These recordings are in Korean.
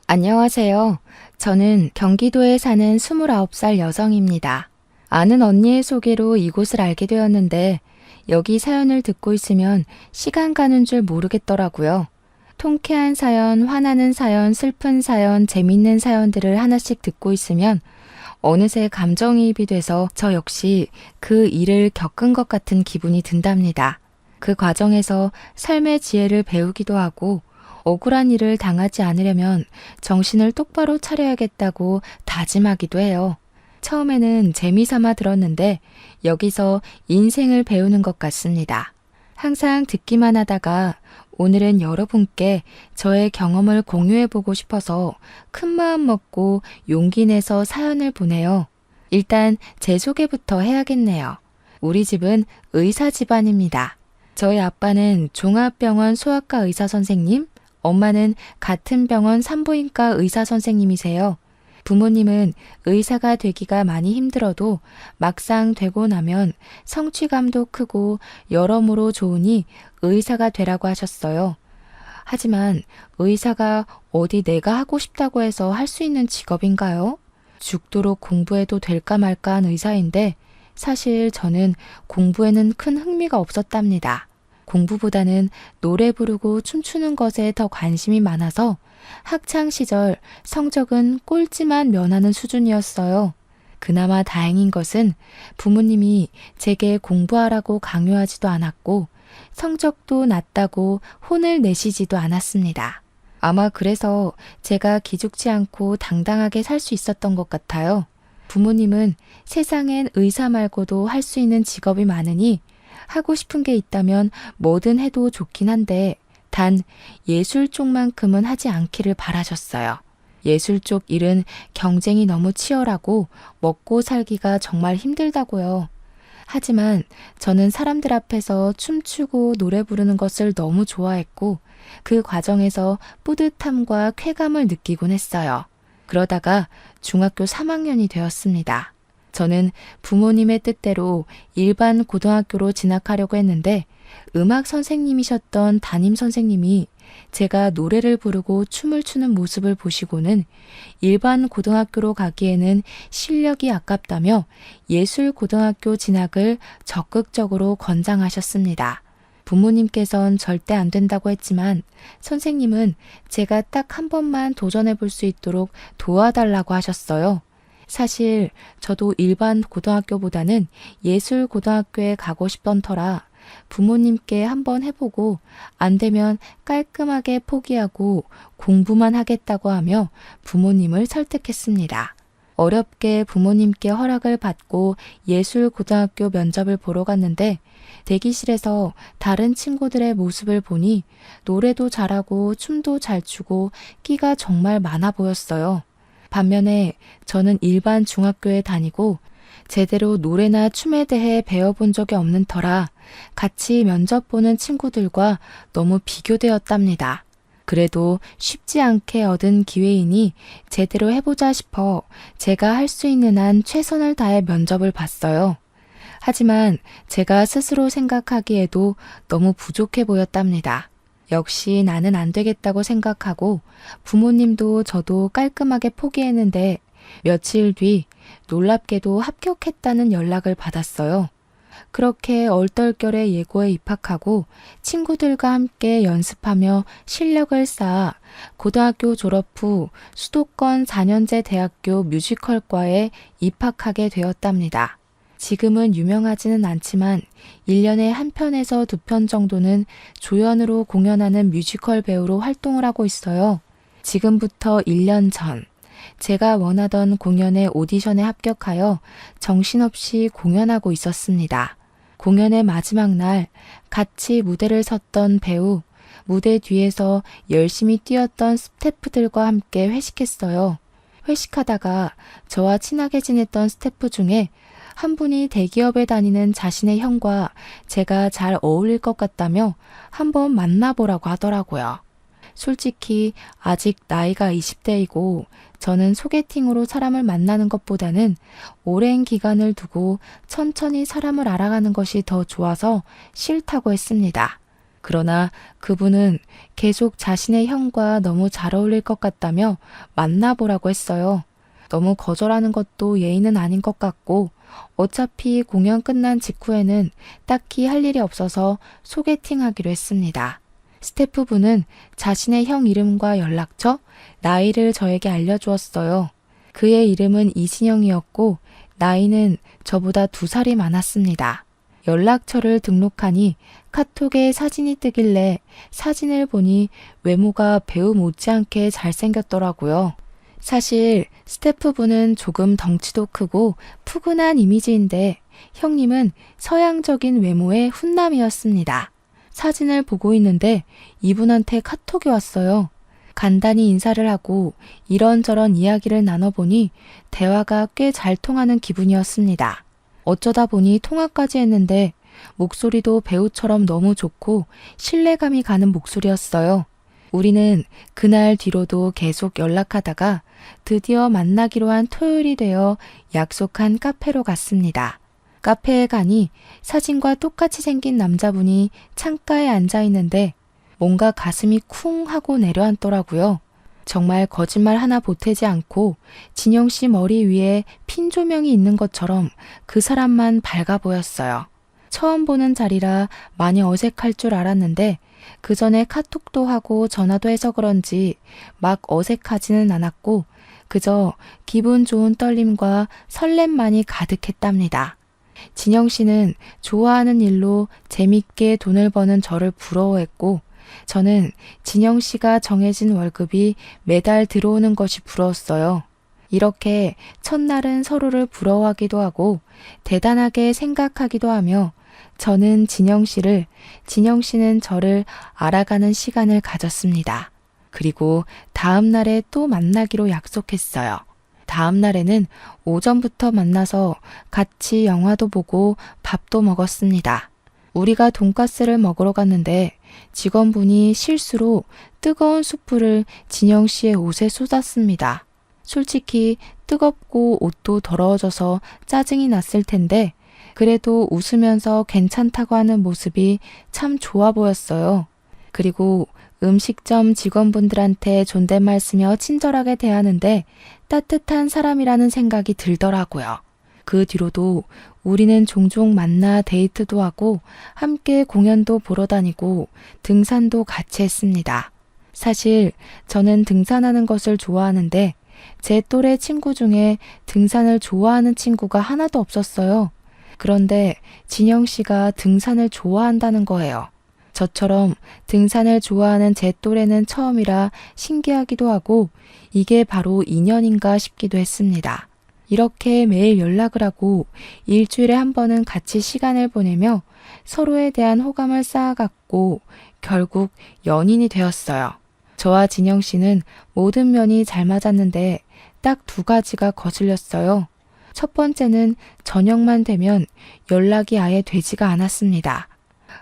안녕하세요. 저는 경기도에 사는 29살 여성입니다. 아는 언니의 소개로 이곳을 알게 되었는데 여기 사연을 듣고 있으면 시간 가는 줄 모르겠더라고요. 통쾌한 사연, 화나는 사연, 슬픈 사연, 재밌는 사연들을 하나씩 듣고 있으면 어느새 감정이입이 돼서 저 역시 그 일을 겪은 것 같은 기분이 든답니다. 그 과정에서 삶의 지혜를 배우기도 하고 억울한 일을 당하지 않으려면 정신을 똑바로 차려야겠다고 다짐하기도 해요. 처음에는 재미삼아 들었는데 여기서 인생을 배우는 것 같습니다. 항상 듣기만 하다가 오늘은 여러분께 저의 경험을 공유해보고 싶어서 큰 마음 먹고 용기 내서 사연을 보내요. 일단 제 소개부터 해야겠네요. 우리 집은 의사 집안입니다. 저희 아빠는 종합병원 소아과 의사 선생님, 엄마는 같은 병원 산부인과 의사 선생님이세요. 부모님은 의사가 되기가 많이 힘들어도 막상 되고 나면 성취감도 크고 여러모로 좋으니 의사가 되라고 하셨어요. 하지만 의사가 어디 내가 하고 싶다고 해서 할 수 있는 직업인가요? 죽도록 공부해도 될까 말까 한 의사인데 사실 저는 공부에는 큰 흥미가 없었답니다. 공부보다는 노래 부르고 춤추는 것에 더 관심이 많아서 학창 시절 성적은 꼴찌만 면하는 수준이었어요. 그나마 다행인 것은 부모님이 제게 공부하라고 강요하지도 않았고 성적도 낮다고 혼을 내시지도 않았습니다. 아마 그래서 제가 기죽지 않고 당당하게 살 수 있었던 것 같아요. 부모님은 세상엔 의사 말고도 할 수 있는 직업이 많으니 하고 싶은 게 있다면 뭐든 해도 좋긴 한데 단 예술 쪽만큼은 하지 않기를 바라셨어요. 예술 쪽 일은 경쟁이 너무 치열하고 먹고 살기가 정말 힘들다고요. 하지만 저는 사람들 앞에서 춤추고 노래 부르는 것을 너무 좋아했고 그 과정에서 뿌듯함과 쾌감을 느끼곤 했어요. 그러다가 중학교 3학년이 되었습니다. 저는 부모님의 뜻대로 일반 고등학교로 진학하려고 했는데 음악 선생님이셨던 담임 선생님이 제가 노래를 부르고 춤을 추는 모습을 보시고는 일반 고등학교로 가기에는 실력이 아깝다며 예술 고등학교 진학을 적극적으로 권장하셨습니다. 부모님께선 절대 안 된다고 했지만 선생님은 제가 딱 한 번만 도전해 볼 수 있도록 도와달라고 하셨어요. 사실 저도 일반 고등학교보다는 예술 고등학교에 가고 싶던 터라 부모님께 한번 해보고 안 되면 깔끔하게 포기하고 공부만 하겠다고 하며 부모님을 설득했습니다. 어렵게 부모님께 허락을 받고 예술 고등학교 면접을 보러 갔는데 대기실에서 다른 친구들의 모습을 보니 노래도 잘하고 춤도 잘 추고 끼가 정말 많아 보였어요. 반면에 저는 일반 중학교에 다니고 제대로 노래나 춤에 대해 배워본 적이 없는 터라 같이 면접 보는 친구들과 너무 비교되었답니다. 그래도 쉽지 않게 얻은 기회이니 제대로 해보자 싶어 제가 할 수 있는 한 최선을 다해 면접을 봤어요. 하지만 제가 스스로 생각하기에도 너무 부족해 보였답니다. 역시 나는 안 되겠다고 생각하고 부모님도 저도 깔끔하게 포기했는데 며칠 뒤 놀랍게도 합격했다는 연락을 받았어요. 그렇게 얼떨결에 예고에 입학하고 친구들과 함께 연습하며 실력을 쌓아 고등학교 졸업 후 수도권 4년제 대학교 뮤지컬과에 입학하게 되었답니다. 지금은 유명하지는 않지만 1년에 한 편에서 2편 정도는 조연으로 공연하는 뮤지컬 배우로 활동을 하고 있어요. 지금부터 1년 전 제가 원하던 공연의 오디션에 합격하여 정신없이 공연하고 있었습니다. 공연의 마지막 날 같이 무대를 섰던 배우, 무대 뒤에서 열심히 뛰었던 스태프들과 함께 회식했어요. 회식하다가 저와 친하게 지냈던 스태프 중에 한 분이 대기업에 다니는 자신의 형과 제가 잘 어울릴 것 같다며 한번 만나보라고 하더라고요. 솔직히 아직 나이가 20대이고 저는 소개팅으로 사람을 만나는 것보다는 오랜 기간을 두고 천천히 사람을 알아가는 것이 더 좋아서 싫다고 했습니다. 그러나 그분은 계속 자신의 형과 너무 잘 어울릴 것 같다며 만나보라고 했어요. 너무 거절하는 것도 예의는 아닌 것 같고 어차피 공연 끝난 직후에는 딱히 할 일이 없어서 소개팅하기로 했습니다. 스태프분은 자신의 형 이름과 연락처, 나이를 저에게 알려주었어요. 그의 이름은 이진영이었고 나이는 저보다 2살이 많았습니다. 연락처를 등록하니 카톡에 사진이 뜨길래 사진을 보니 외모가 배우 못지않게 잘생겼더라고요. 사실 스태프분은 조금 덩치도 크고 푸근한 이미지인데 형님은 서양적인 외모의 훈남이었습니다. 사진을 보고 있는데 이분한테 카톡이 왔어요. 간단히 인사를 하고 이런저런 이야기를 나눠보니 대화가 꽤 잘 통하는 기분이었습니다. 어쩌다 보니 통화까지 했는데 목소리도 배우처럼 너무 좋고 신뢰감이 가는 목소리였어요. 우리는 그날 뒤로도 계속 연락하다가 드디어 만나기로 한 토요일이 되어 약속한 카페로 갔습니다. 카페에 가니 사진과 똑같이 생긴 남자분이 창가에 앉아 있는데 뭔가 가슴이 쿵 하고 내려앉더라고요. 정말 거짓말 하나 보태지 않고 진영 씨 머리 위에 핀 조명이 있는 것처럼 그 사람만 밝아 보였어요. 처음 보는 자리라 많이 어색할 줄 알았는데 그 전에 카톡도 하고 전화도 해서 그런지 막 어색하지는 않았고 그저 기분 좋은 떨림과 설렘만이 가득했답니다. 진영 씨는 좋아하는 일로 재밌게 돈을 버는 저를 부러워했고 저는 진영 씨가 정해진 월급이 매달 들어오는 것이 부러웠어요. 이렇게 첫날은 서로를 부러워하기도 하고 대단하게 생각하기도 하며 저는 진영 씨를, 진영 씨는 저를 알아가는 시간을 가졌습니다. 그리고 다음 날에 또 만나기로 약속했어요. 다음 날에는 오전부터 만나서 같이 영화도 보고 밥도 먹었습니다. 우리가 돈가스를 먹으러 갔는데 직원분이 실수로 뜨거운 수프를 진영 씨의 옷에 쏟았습니다. 솔직히 뜨겁고 옷도 더러워져서 짜증이 났을 텐데 그래도 웃으면서 괜찮다고 하는 모습이 참 좋아 보였어요. 그리고 음식점 직원분들한테 존댓말 쓰며 친절하게 대하는데 따뜻한 사람이라는 생각이 들더라고요. 그 뒤로도 우리는 종종 만나 데이트도 하고 함께 공연도 보러 다니고 등산도 같이 했습니다. 사실 저는 등산하는 것을 좋아하는데 제 또래 친구 중에 등산을 좋아하는 친구가 하나도 없었어요. 그런데 진영 씨가 등산을 좋아한다는 거예요. 저처럼 등산을 좋아하는 제 또래는 처음이라 신기하기도 하고 이게 바로 인연인가 싶기도 했습니다. 이렇게 매일 연락을 하고 일주일에 한 번은 같이 시간을 보내며 서로에 대한 호감을 쌓아갔고 결국 연인이 되었어요. 저와 진영 씨는 모든 면이 잘 맞았는데 딱 2가지가 거슬렸어요. 첫 번째는 저녁만 되면 연락이 아예 되지가 않았습니다.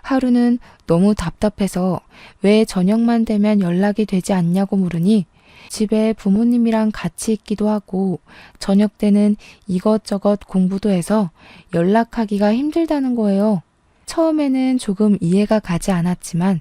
하루는 너무 답답해서 왜 저녁만 되면 연락이 되지 않냐고 물으니 집에 부모님이랑 같이 있기도 하고 저녁 때는 이것저것 공부도 해서 연락하기가 힘들다는 거예요. 처음에는 조금 이해가 가지 않았지만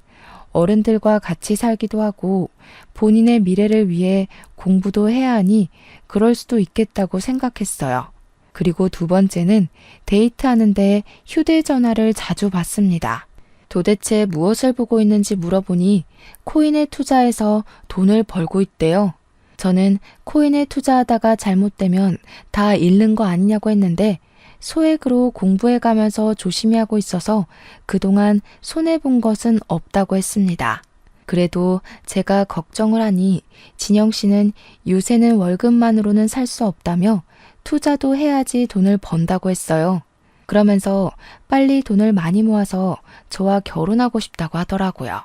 어른들과 같이 살기도 하고 본인의 미래를 위해 공부도 해야 하니 그럴 수도 있겠다고 생각했어요. 그리고 2번째는 데이트하는데 휴대전화를 자주 받습니다. 도대체 무엇을 보고 있는지 물어보니 코인에 투자해서 돈을 벌고 있대요. 저는 코인에 투자하다가 잘못되면 다 잃는 거 아니냐고 했는데 소액으로 공부해 가면서 조심히 하고 있어서 그동안 손해본 것은 없다고 했습니다. 그래도 제가 걱정을 하니 진영 씨는 요새는 월급만으로는 살 수 없다며 투자도 해야지 돈을 번다고 했어요. 그러면서 빨리 돈을 많이 모아서 저와 결혼하고 싶다고 하더라고요.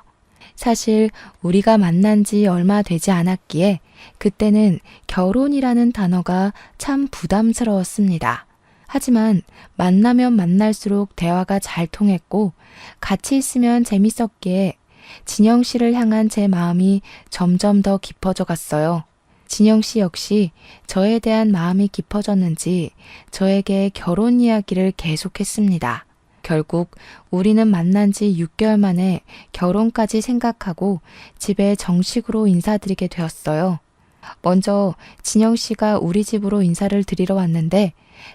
사실 우리가 만난 지 얼마 되지 않았기에 그때는 결혼이라는 단어가 참 부담스러웠습니다. 하지만 만나면 만날수록 대화가 잘 통했고 같이 있으면 재밌었기에 진영 씨를 향한 제 마음이 점점 더 깊어져 갔어요. 진영 씨 역시 저에 대한 마음이 깊어졌는지 저에게 결혼 이야기를 계속했습니다. 결국 우리는 만난 지 6개월 만에 결혼까지 생각하고 집에 정식으로 인사드리게 되었어요. 먼저 진영 씨가 우리 집으로 인사를 드리러 왔는데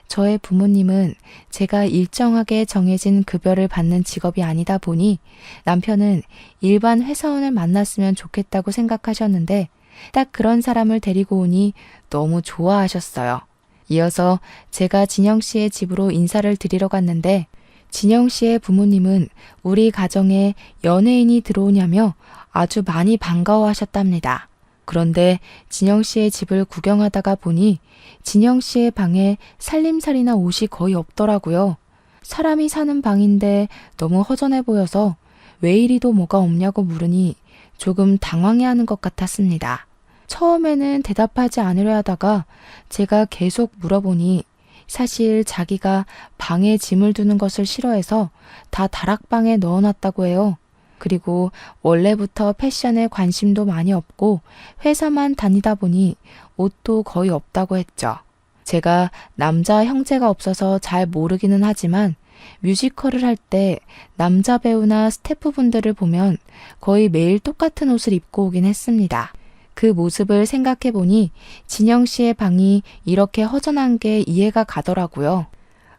저의 부모님은 제가 일정하게 정해진 급여를 받는 직업이 아니다 보니 남편은 일반 회사원을 만났으면 좋겠다고 생각하셨는데 딱 그런 사람을 데리고 오니 너무 좋아하셨어요. 이어서 제가 진영 씨의 집으로 인사를 드리러 갔는데 진영 씨의 부모님은 우리 가정에 연예인이 들어오냐며 아주 많이 반가워하셨답니다. 그런데 진영 씨의 집을 구경하다가 보니 진영 씨의 방에 살림살이나 옷이 거의 없더라고요. 사람이 사는 방인데 너무 허전해 보여서 왜 이리도 뭐가 없냐고 물으니 조금 당황해하는 것 같았습니다. 처음에는 대답하지 않으려 하다가 제가 계속 물어보니 사실 자기가 방에 짐을 두는 것을 싫어해서 다 다락방에 넣어놨다고 해요. 그리고 원래부터 패션에 관심도 많이 없고 회사만 다니다 보니 옷도 거의 없다고 했죠. 제가 남자 형제가 없어서 잘 모르기는 하지만 뮤지컬을 할 때 남자 배우나 스태프분들을 보면 거의 매일 똑같은 옷을 입고 오긴 했습니다. 그 모습을 생각해 보니 진영 씨의 방이 이렇게 허전한 게 이해가 가더라고요.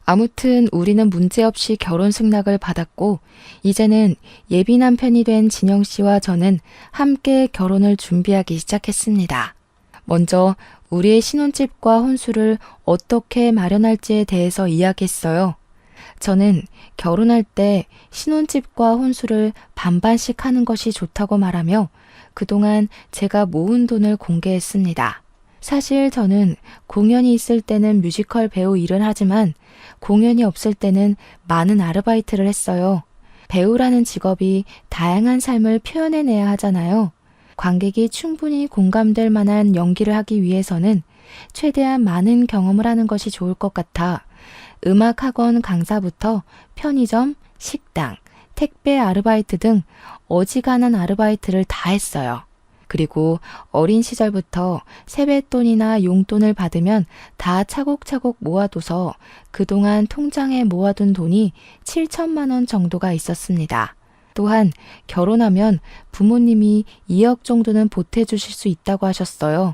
아무튼 우리는 문제없이 결혼 승낙을 받았고 이제는 예비 남편이 된 진영 씨와 저는 함께 결혼을 준비하기 시작했습니다. 먼저 우리의 신혼집과 혼수를 어떻게 마련할지에 대해서 이야기했어요. 저는 결혼할 때 신혼집과 혼수를 반반씩 하는 것이 좋다고 말하며 그동안 제가 모은 돈을 공개했습니다. 사실 저는 공연이 있을 때는 뮤지컬 배우 일을 하지만 공연이 없을 때는 많은 아르바이트를 했어요. 배우라는 직업이 다양한 삶을 표현해내야 하잖아요. 관객이 충분히 공감될 만한 연기를 하기 위해서는 최대한 많은 경험을 하는 것이 좋을 것 같아 음악학원 강사부터 편의점, 식당, 택배 아르바이트 등 어지간한 아르바이트를 다 했어요. 그리고 어린 시절부터 세뱃돈이나 용돈을 받으면 다 차곡차곡 모아둬서 그동안 통장에 모아둔 돈이 7천만 원 정도가 있었습니다. 또한 결혼하면 부모님이 2억 정도는 보태주실 수 있다고 하셨어요.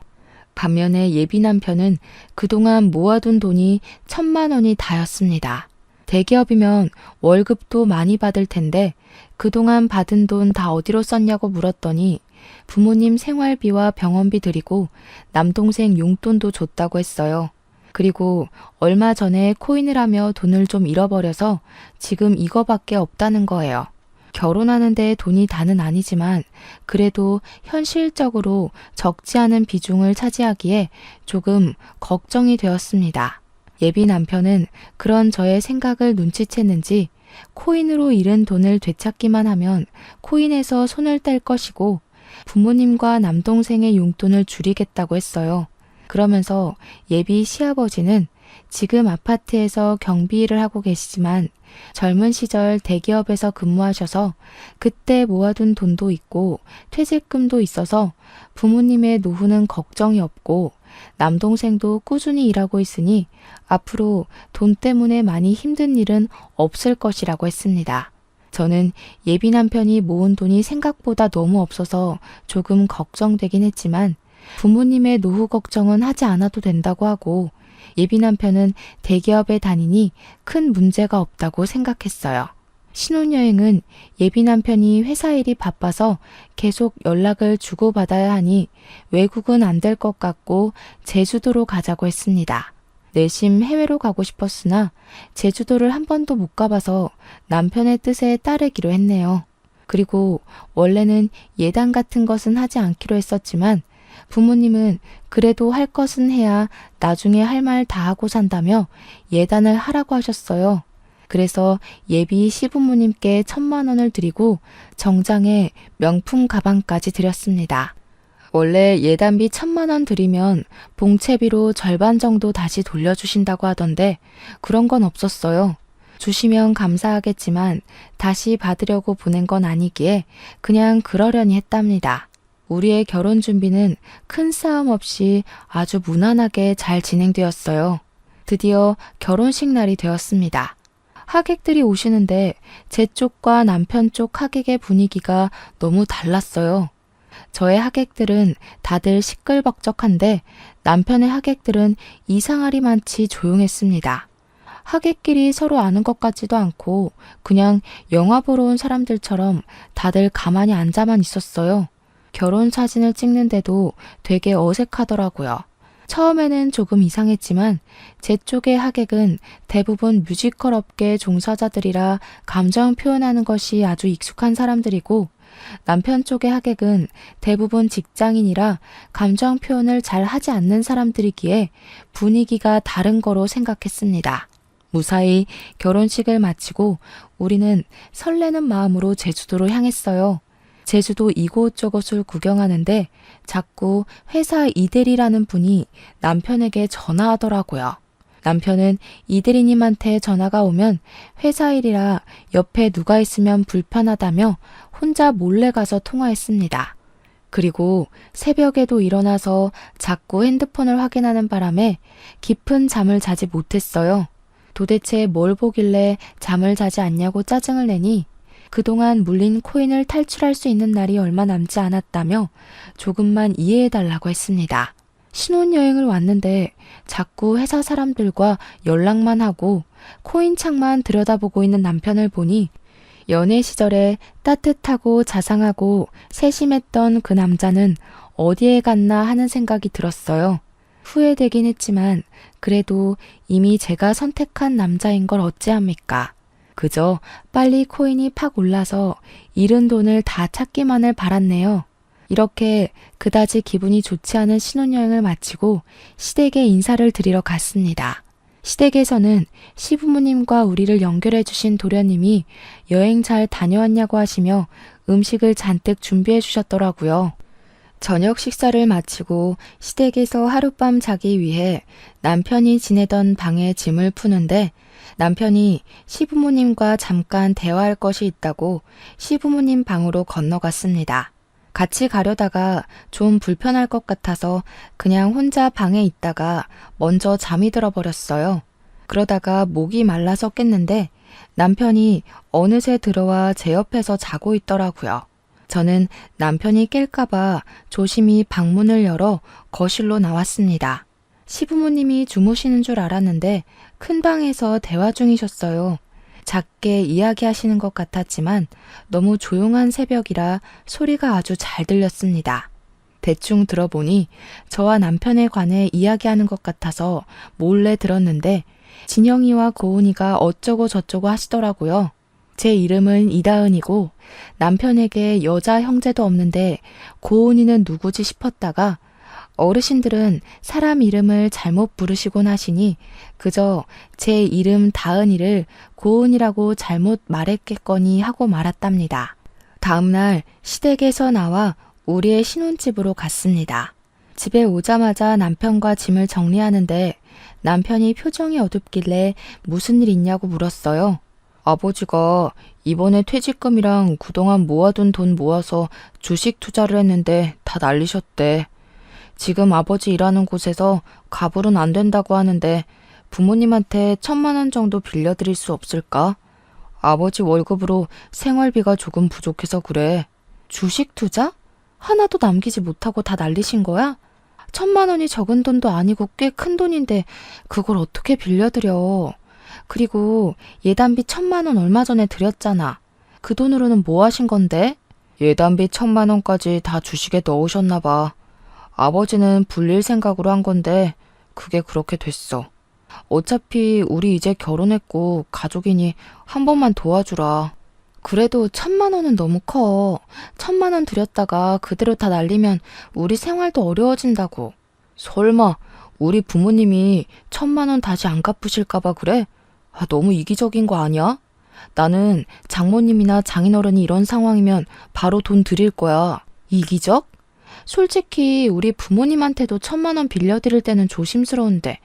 반면에 예비 남편은 그동안 모아둔 돈이 1,000만 원이 다였습니다. 대기업이면 월급도 많이 받을 텐데 그동안 받은 돈 다 어디로 썼냐고 물었더니 부모님 생활비와 병원비 드리고 남동생 용돈도 줬다고 했어요. 그리고 얼마 전에 코인을 하며 돈을 좀 잃어버려서 지금 이거밖에 없다는 거예요. 결혼하는데 돈이 다는 아니지만 그래도 현실적으로 적지 않은 비중을 차지하기에 조금 걱정이 되었습니다. 예비 남편은 그런 저의 생각을 눈치챘는지 코인으로 잃은 돈을 되찾기만 하면 코인에서 손을 뗄 것이고 부모님과 남동생의 용돈을 줄이겠다고 했어요. 그러면서 예비 시아버지는 지금 아파트에서 경비 일을 하고 계시지만 젊은 시절 대기업에서 근무하셔서 그때 모아둔 돈도 있고 퇴직금도 있어서 부모님의 노후는 걱정이 없고 남동생도 꾸준히 일하고 있으니 앞으로 돈 때문에 많이 힘든 일은 없을 것이라고 했습니다. 저는 예비 남편이 모은 돈이 생각보다 너무 없어서 조금 걱정되긴 했지만 부모님의 노후 걱정은 하지 않아도 된다고 하고 예비 남편은 대기업에 다니니 큰 문제가 없다고 생각했어요. 신혼여행은 예비 남편이 회사 일이 바빠서 계속 연락을 주고받아야 하니 외국은 안 될 것 같고 제주도로 가자고 했습니다. 내심 해외로 가고 싶었으나 제주도를 한 번도 못 가봐서 남편의 뜻에 따르기로 했네요. 그리고 원래는 예단 같은 것은 하지 않기로 했었지만 부모님은 그래도 할 것은 해야 나중에 할 말 다 하고 산다며 예단을 하라고 하셨어요. 그래서 예비 시부모님께 1,000만 원을 드리고 정장에 명품 가방까지 드렸습니다. 원래 예단비 1,000만 원 드리면 봉채비로 절반 정도 다시 돌려주신다고 하던데 그런 건 없었어요. 주시면 감사하겠지만 다시 받으려고 보낸 건 아니기에 그냥 그러려니 했답니다. 우리의 결혼 준비는 큰 싸움 없이 아주 무난하게 잘 진행되었어요. 드디어 결혼식 날이 되었습니다. 하객들이 오시는데 제 쪽과 남편 쪽 하객의 분위기가 너무 달랐어요. 저의 하객들은 다들 시끌벅적한데 남편의 하객들은 이상하리만치 조용했습니다. 하객끼리 서로 아는 것 같지도 않고 그냥 영화 보러 온 사람들처럼 다들 가만히 앉아만 있었어요. 결혼 사진을 찍는데도 되게 어색하더라고요. 처음에는 조금 이상했지만 제 쪽의 하객은 대부분 뮤지컬 업계 종사자들이라 감정 표현하는 것이 아주 익숙한 사람들이고 남편 쪽의 하객은 대부분 직장인이라 감정 표현을 잘 하지 않는 사람들이기에 분위기가 다른 거로 생각했습니다. 무사히 결혼식을 마치고 우리는 설레는 마음으로 제주도로 향했어요. 제주도 이곳저곳을 구경하는데 자꾸 회사 이대리라는 분이 남편에게 전화하더라고요. 남편은 이대리님한테 전화가 오면 회사 일이라 옆에 누가 있으면 불편하다며 혼자 몰래 가서 통화했습니다. 그리고 새벽에도 일어나서 자꾸 핸드폰을 확인하는 바람에 깊은 잠을 자지 못했어요. 도대체 뭘 보길래 잠을 자지 않냐고 짜증을 내니 그동안 물린 코인을 탈출할 수 있는 날이 얼마 남지 않았다며 조금만 이해해달라고 했습니다. 신혼여행을 왔는데 자꾸 회사 사람들과 연락만 하고 코인창만 들여다보고 있는 남편을 보니 연애 시절에 따뜻하고 자상하고 세심했던 그 남자는 어디에 갔나 하는 생각이 들었어요. 후회되긴 했지만 그래도 이미 제가 선택한 남자인 걸 어찌합니까? 그저 빨리 코인이 팍 올라서 잃은 돈을 다 찾기만을 바랐네요. 이렇게 그다지 기분이 좋지 않은 신혼여행을 마치고 시댁에 인사를 드리러 갔습니다. 시댁에서는 시부모님과 우리를 연결해 주신 도련님이 여행 잘 다녀왔냐고 하시며 음식을 잔뜩 준비해 주셨더라고요. 저녁 식사를 마치고 시댁에서 하룻밤 자기 위해 남편이 지내던 방에 짐을 푸는데 남편이 시부모님과 잠깐 대화할 것이 있다고 시부모님 방으로 건너갔습니다. 같이 가려다가 좀 불편할 것 같아서 그냥 혼자 방에 있다가 먼저 잠이 들어버렸어요. 그러다가 목이 말라서 깼는데 남편이 어느새 들어와 제 옆에서 자고 있더라고요. 저는 남편이 깰까봐 조심히 방문을 열어 거실로 나왔습니다. 시부모님이 주무시는 줄 알았는데 큰 방에서 대화 중이셨어요. 작게 이야기하시는 것 같았지만 너무 조용한 새벽이라 소리가 아주 잘 들렸습니다. 대충 들어보니 저와 남편에 관해 이야기하는 것 같아서 몰래 들었는데 진영이와 고은이가 어쩌고 저쩌고 하시더라고요. 제 이름은 이다은이고 남편에게 여자 형제도 없는데 고은이는 누구지 싶었다가 어르신들은 사람 이름을 잘못 부르시곤 하시니 그저 제 이름 다은이를 고은이라고 잘못 말했겠거니 하고 말았답니다. 다음날 시댁에서 나와 우리의 신혼집으로 갔습니다. 집에 오자마자 남편과 짐을 정리하는데 남편이 표정이 어둡길래 무슨 일 있냐고 물었어요. 아버지가 이번에 퇴직금이랑 그동안 모아둔 돈 모아서 주식 투자를 했는데 다 날리셨대. 지금 아버지 일하는 곳에서 가불은 안 된다고 하는데 부모님한테 1,000만 원 정도 빌려드릴 수 없을까? 아버지 월급으로 생활비가 조금 부족해서 그래. 주식 투자? 하나도 남기지 못하고 다 날리신 거야? 1,000만 원이 적은 돈도 아니고 꽤 큰 돈인데 그걸 어떻게 빌려드려. 그리고 예단비 1,000만 원 얼마 전에 드렸잖아. 그 돈으로는 뭐 하신 건데? 예단비 1,000만 원까지 다 주식에 넣으셨나 봐. 아버지는 불릴 생각으로 한 건데 그게 그렇게 됐어. 어차피 우리 이제 결혼했고 가족이니 한 번만 도와주라. 그래도 1,000만 원은 너무 커. 1,000만 원 들였다가 그대로 다 날리면 우리 생활도 어려워진다고. 설마 우리 부모님이 1,000만 원 다시 안 갚으실까 봐 그래? 너무 이기적인 거 아니야? 나는 장모님이나 장인어른이 이런 상황이면 바로 돈 드릴 거야. 이기적? 솔직히 우리 부모님한테도 1,000만 원 빌려드릴 때는 조심스러운데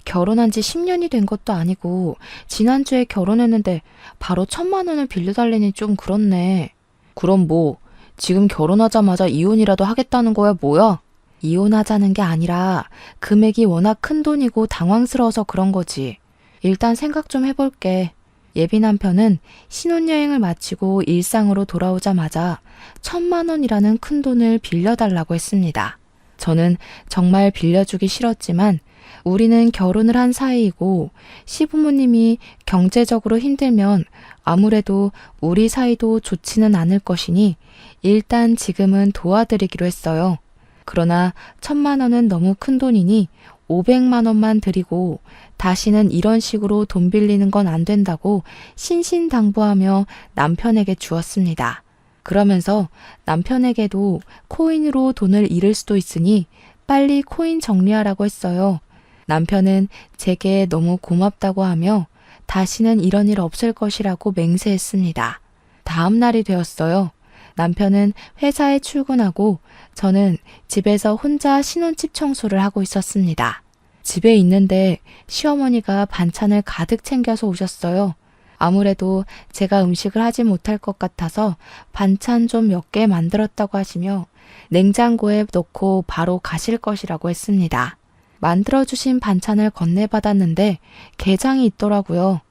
결혼한 지 10년이 된 것도 아니고 지난주에 결혼했는데 바로 1,000만 원을 빌려달래니 좀 그렇네. 그럼 뭐 지금 결혼하자마자 이혼이라도 하겠다는 거야 뭐야? 이혼하자는 게 아니라 금액이 워낙 큰 돈이고 당황스러워서 그런 거지. 일단 생각 좀 해볼게. 예비 남편은 신혼여행을 마치고 일상으로 돌아오자마자 1,000만 원이라는 큰 돈을 빌려달라고 했습니다. 저는 정말 빌려주기 싫었지만 우리는 결혼을 한 사이이고 시부모님이 경제적으로 힘들면 아무래도 우리 사이도 좋지는 않을 것이니 일단 지금은 도와드리기로 했어요. 그러나 1,000만 원은 너무 큰 돈이니 500만 원만 드리고 다시는 이런 식으로 돈 빌리는 건 안 된다고 신신당부하며 남편에게 주었습니다. 그러면서 남편에게도 코인으로 돈을 잃을 수도 있으니 빨리 코인 정리하라고 했어요. 남편은 제게 너무 고맙다고 하며 다시는 이런 일 없을 것이라고 맹세했습니다. 다음 날이 되었어요. 남편은 회사에 출근하고 저는 집에서 혼자 신혼집 청소를 하고 있었습니다. 집에 있는데 시어머니가 반찬을 가득 챙겨서 오셨어요. 아무래도 제가 음식을 하지 못할 것 같아서 반찬 좀 몇 개 만들었다고 하시며 냉장고에 넣고 바로 가실 것이라고 했습니다. 만들어주신 반찬을 건네받았는데 게장이 있더라고요.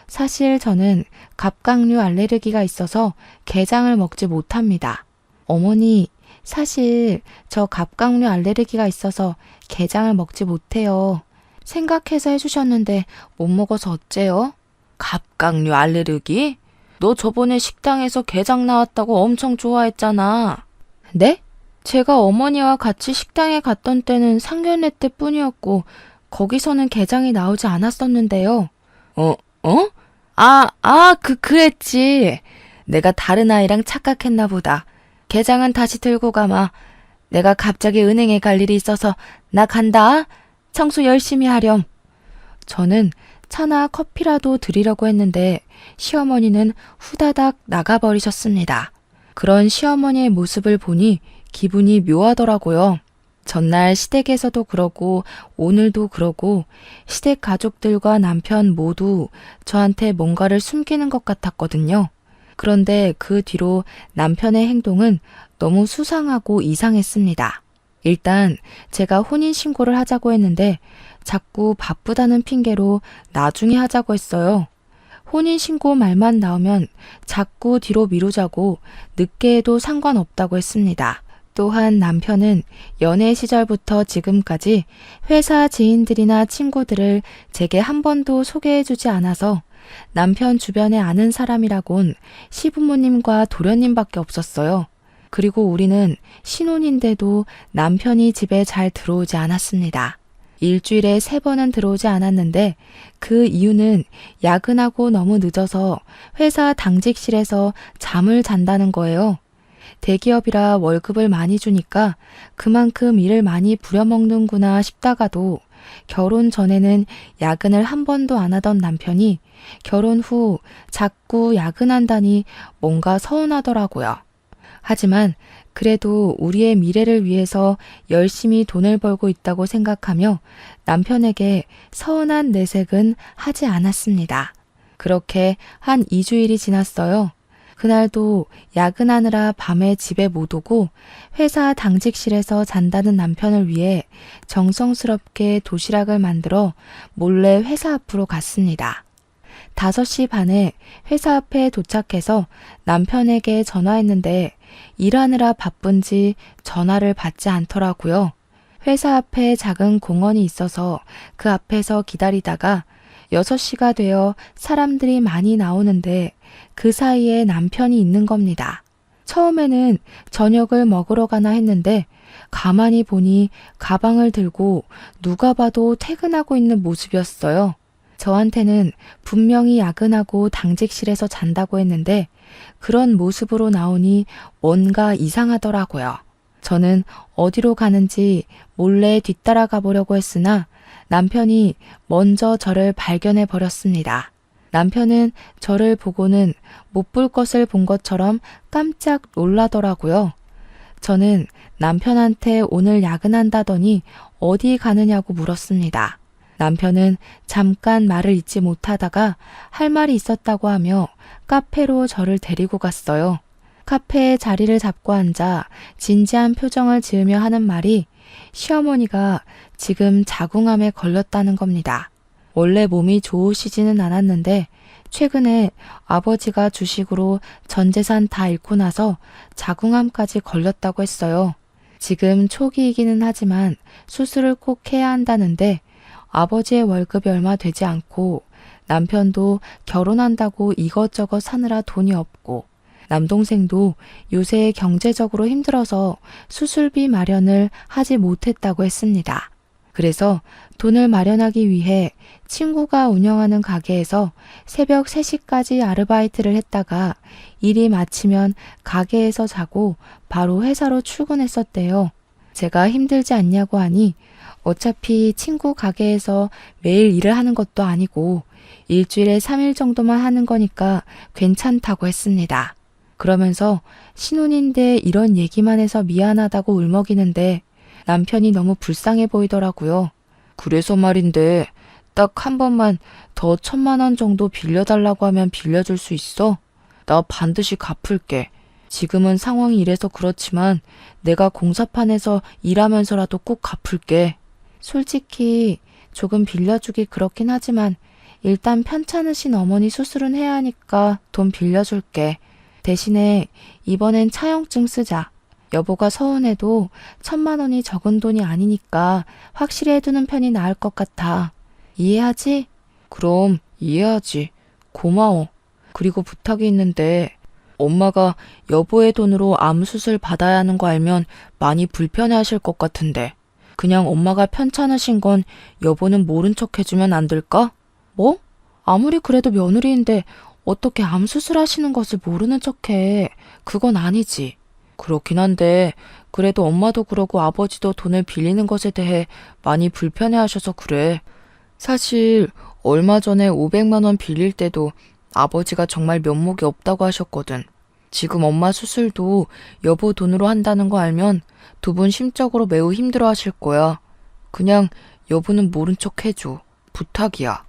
사실 저는 갑각류 알레르기가 있어서 게장을 먹지 못합니다. 어머니, 사실 저 갑각류 알레르기가 있어서 게장을 먹지 못해요. 생각해서 해주셨는데 못 먹어서 어째요? 갑각류 알레르기? 너 저번에 식당에서 게장 나왔다고 엄청 좋아했잖아. 네? 제가 어머니와 같이 식당에 갔던 때는 상견례 때뿐이었고 거기서는 게장이 나오지 않았었는데요. 그랬지. 내가 다른 아이랑 착각했나 보다. 게장은 다시 들고 가마. 내가 갑자기 은행에 갈 일이 있어서 나 간다. 청소 열심히 하렴. 저는 차나 커피라도 드리려고 했는데 시어머니는 후다닥 나가버리셨습니다. 그런 시어머니의 모습을 보니 기분이 묘하더라고요. 전날 시댁에서도 그러고 오늘도 그러고 시댁 가족들과 남편 모두 저한테 뭔가를 숨기는 것 같았거든요. 그런데 그 뒤로 남편의 행동은 너무 수상하고 이상했습니다. 일단 제가 혼인신고를 하자고 했는데 자꾸 바쁘다는 핑계로 나중에 하자고 했어요. 혼인신고 말만 나오면 자꾸 뒤로 미루자고 늦게 해도 상관없다고 했습니다. 또한 남편은 연애 시절부터 지금까지 회사 지인들이나 친구들을 제게 한 번도 소개해주지 않아서 남편 주변에 아는 사람이라곤 시부모님과 도련님밖에 없었어요. 그리고 우리는 신혼인데도 남편이 집에 잘 들어오지 않았습니다. 일주일에 3번은 들어오지 않았는데 그 이유는 야근하고 너무 늦어서 회사 당직실에서 잠을 잔다는 거예요. 대기업이라 월급을 많이 주니까 그만큼 일을 많이 부려먹는구나 싶다가도 결혼 전에는 야근을 한 번도 안 하던 남편이 결혼 후 자꾸 야근한다니 뭔가 서운하더라고요. 하지만 그래도 우리의 미래를 위해서 열심히 돈을 벌고 있다고 생각하며 남편에게 서운한 내색은 하지 않았습니다. 그렇게 한 2주일이 지났어요. 그날도 야근하느라 밤에 집에 못 오고 회사 당직실에서 잔다는 남편을 위해 정성스럽게 도시락을 만들어 몰래 회사 앞으로 갔습니다. 5시 반에 회사 앞에 도착해서 남편에게 전화했는데 일하느라 바쁜지 전화를 받지 않더라고요. 회사 앞에 작은 공원이 있어서 그 앞에서 기다리다가 6시가 되어 사람들이 많이 나오는데 그 사이에 남편이 있는 겁니다. 처음에는 저녁을 먹으러 가나 했는데 가만히 보니 가방을 들고 누가 봐도 퇴근하고 있는 모습이었어요. 저한테는 분명히 야근하고 당직실에서 잔다고 했는데 그런 모습으로 나오니 뭔가 이상하더라고요. 저는 어디로 가는지 몰래 뒤따라가 보려고 했으나 남편이 먼저 저를 발견해 버렸습니다. 남편은 저를 보고는 못 볼 것을 본 것처럼 깜짝 놀라더라고요. 저는 남편한테 오늘 야근한다더니 어디 가느냐고 물었습니다. 남편은 잠깐 말을 잇지 못하다가 할 말이 있었다고 하며 카페로 저를 데리고 갔어요. 카페에 자리를 잡고 앉아 진지한 표정을 지으며 하는 말이 시어머니가 지금 자궁암에 걸렸다는 겁니다. 원래 몸이 좋으시지는 않았는데 최근에 아버지가 주식으로 전 재산 다 잃고 나서 자궁암까지 걸렸다고 했어요. 지금 초기이기는 하지만 수술을 꼭 해야 한다는데 아버지의 월급이 얼마 되지 않고 남편도 결혼한다고 이것저것 사느라 돈이 없고 남동생도 요새 경제적으로 힘들어서 수술비 마련을 하지 못했다고 했습니다. 그래서 돈을 마련하기 위해 친구가 운영하는 가게에서 새벽 3시까지 아르바이트를 했다가 일이 마치면 가게에서 자고 바로 회사로 출근했었대요. 제가 힘들지 않냐고 하니 어차피 친구 가게에서 매일 일을 하는 것도 아니고 일주일에 3일 정도만 하는 거니까 괜찮다고 했습니다. 그러면서 신혼인데 이런 얘기만 해서 미안하다고 울먹이는데 남편이 너무 불쌍해 보이더라고요. 그래서 말인데 딱 한 번만 더 1,000만 원 정도 빌려달라고 하면 빌려줄 수 있어? 나 반드시 갚을게. 지금은 상황이 이래서 그렇지만 내가 공사판에서 일하면서라도 꼭 갚을게. 솔직히 조금 빌려주기 그렇긴 하지만 일단 편찮으신 어머니 수술은 해야 하니까 돈 빌려줄게. 대신에 이번엔 차용증 쓰자. 여보가 서운해도 1,000만 원이 적은 돈이 아니니까 확실히 해두는 편이 나을 것 같아. 이해하지? 그럼 이해하지. 고마워. 그리고 부탁이 있는데 엄마가 여보의 돈으로 암 수술 받아야 하는 거 알면 많이 불편해하실 것 같은데 그냥 엄마가 편찮으신 건 여보는 모른 척 해주면 안 될까? 뭐? 아무리 그래도 며느리인데 어떻게 암 수술하시는 것을 모르는 척해. 그건 아니지. 그렇긴 한데 그래도 엄마도 그러고 아버지도 돈을 빌리는 것에 대해 많이 불편해하셔서 그래. 사실 얼마 전에 500만 원 빌릴 때도 아버지가 정말 면목이 없다고 하셨거든. 지금 엄마 수술도 여보 돈으로 한다는 거 알면 두 분 심적으로 매우 힘들어 하실 거야. 그냥 여보는 모른 척 해줘. 부탁이야.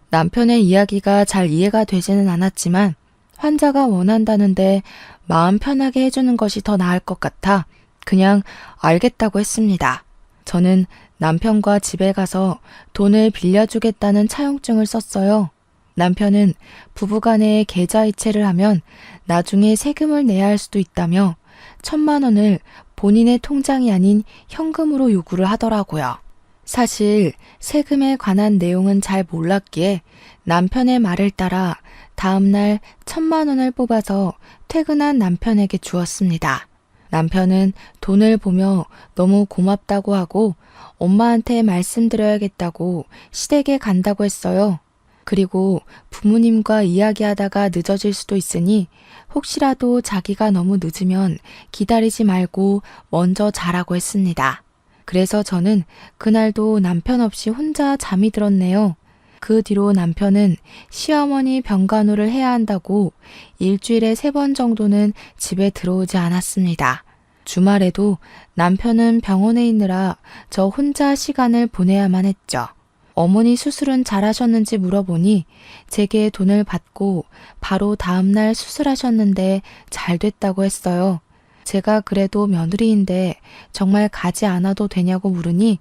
남편의 이야기가 잘 이해가 되지는 않았지만 환자가 원한다는데 마음 편하게 해주는 것이 더 나을 것 같아 그냥 알겠다고 했습니다. 저는 남편과 집에 가서 돈을 빌려주겠다는 차용증을 썼어요. 남편은 부부간에 계좌이체를 하면 나중에 세금을 내야 할 수도 있다며 1,000만 원을 본인의 통장이 아닌 현금으로 요구를 하더라고요. 사실 세금에 관한 내용은 잘 몰랐기에 남편의 말을 따라 다음날 1,000만 원을 뽑아서 퇴근한 남편에게 주었습니다. 남편은 돈을 보며 너무 고맙다고 하고 엄마한테 말씀드려야겠다고 시댁에 간다고 했어요. 그리고 부모님과 이야기하다가 늦어질 수도 있으니 혹시라도 자기가 너무 늦으면 기다리지 말고 먼저 자라고 했습니다. 그래서 저는 그날도 남편 없이 혼자 잠이 들었네요. 그 뒤로 남편은 시어머니 병간호를 해야 한다고 일주일에 3번 정도는 집에 들어오지 않았습니다. 주말에도 남편은 병원에 있느라 저 혼자 시간을 보내야만 했죠. 어머니 수술은 잘하셨는지 물어보니 제게 돈을 받고 바로 다음날 수술하셨는데 잘 됐다고 했어요. 제가 그래도 며느리인데 정말 가지 않아도 되냐고 물으니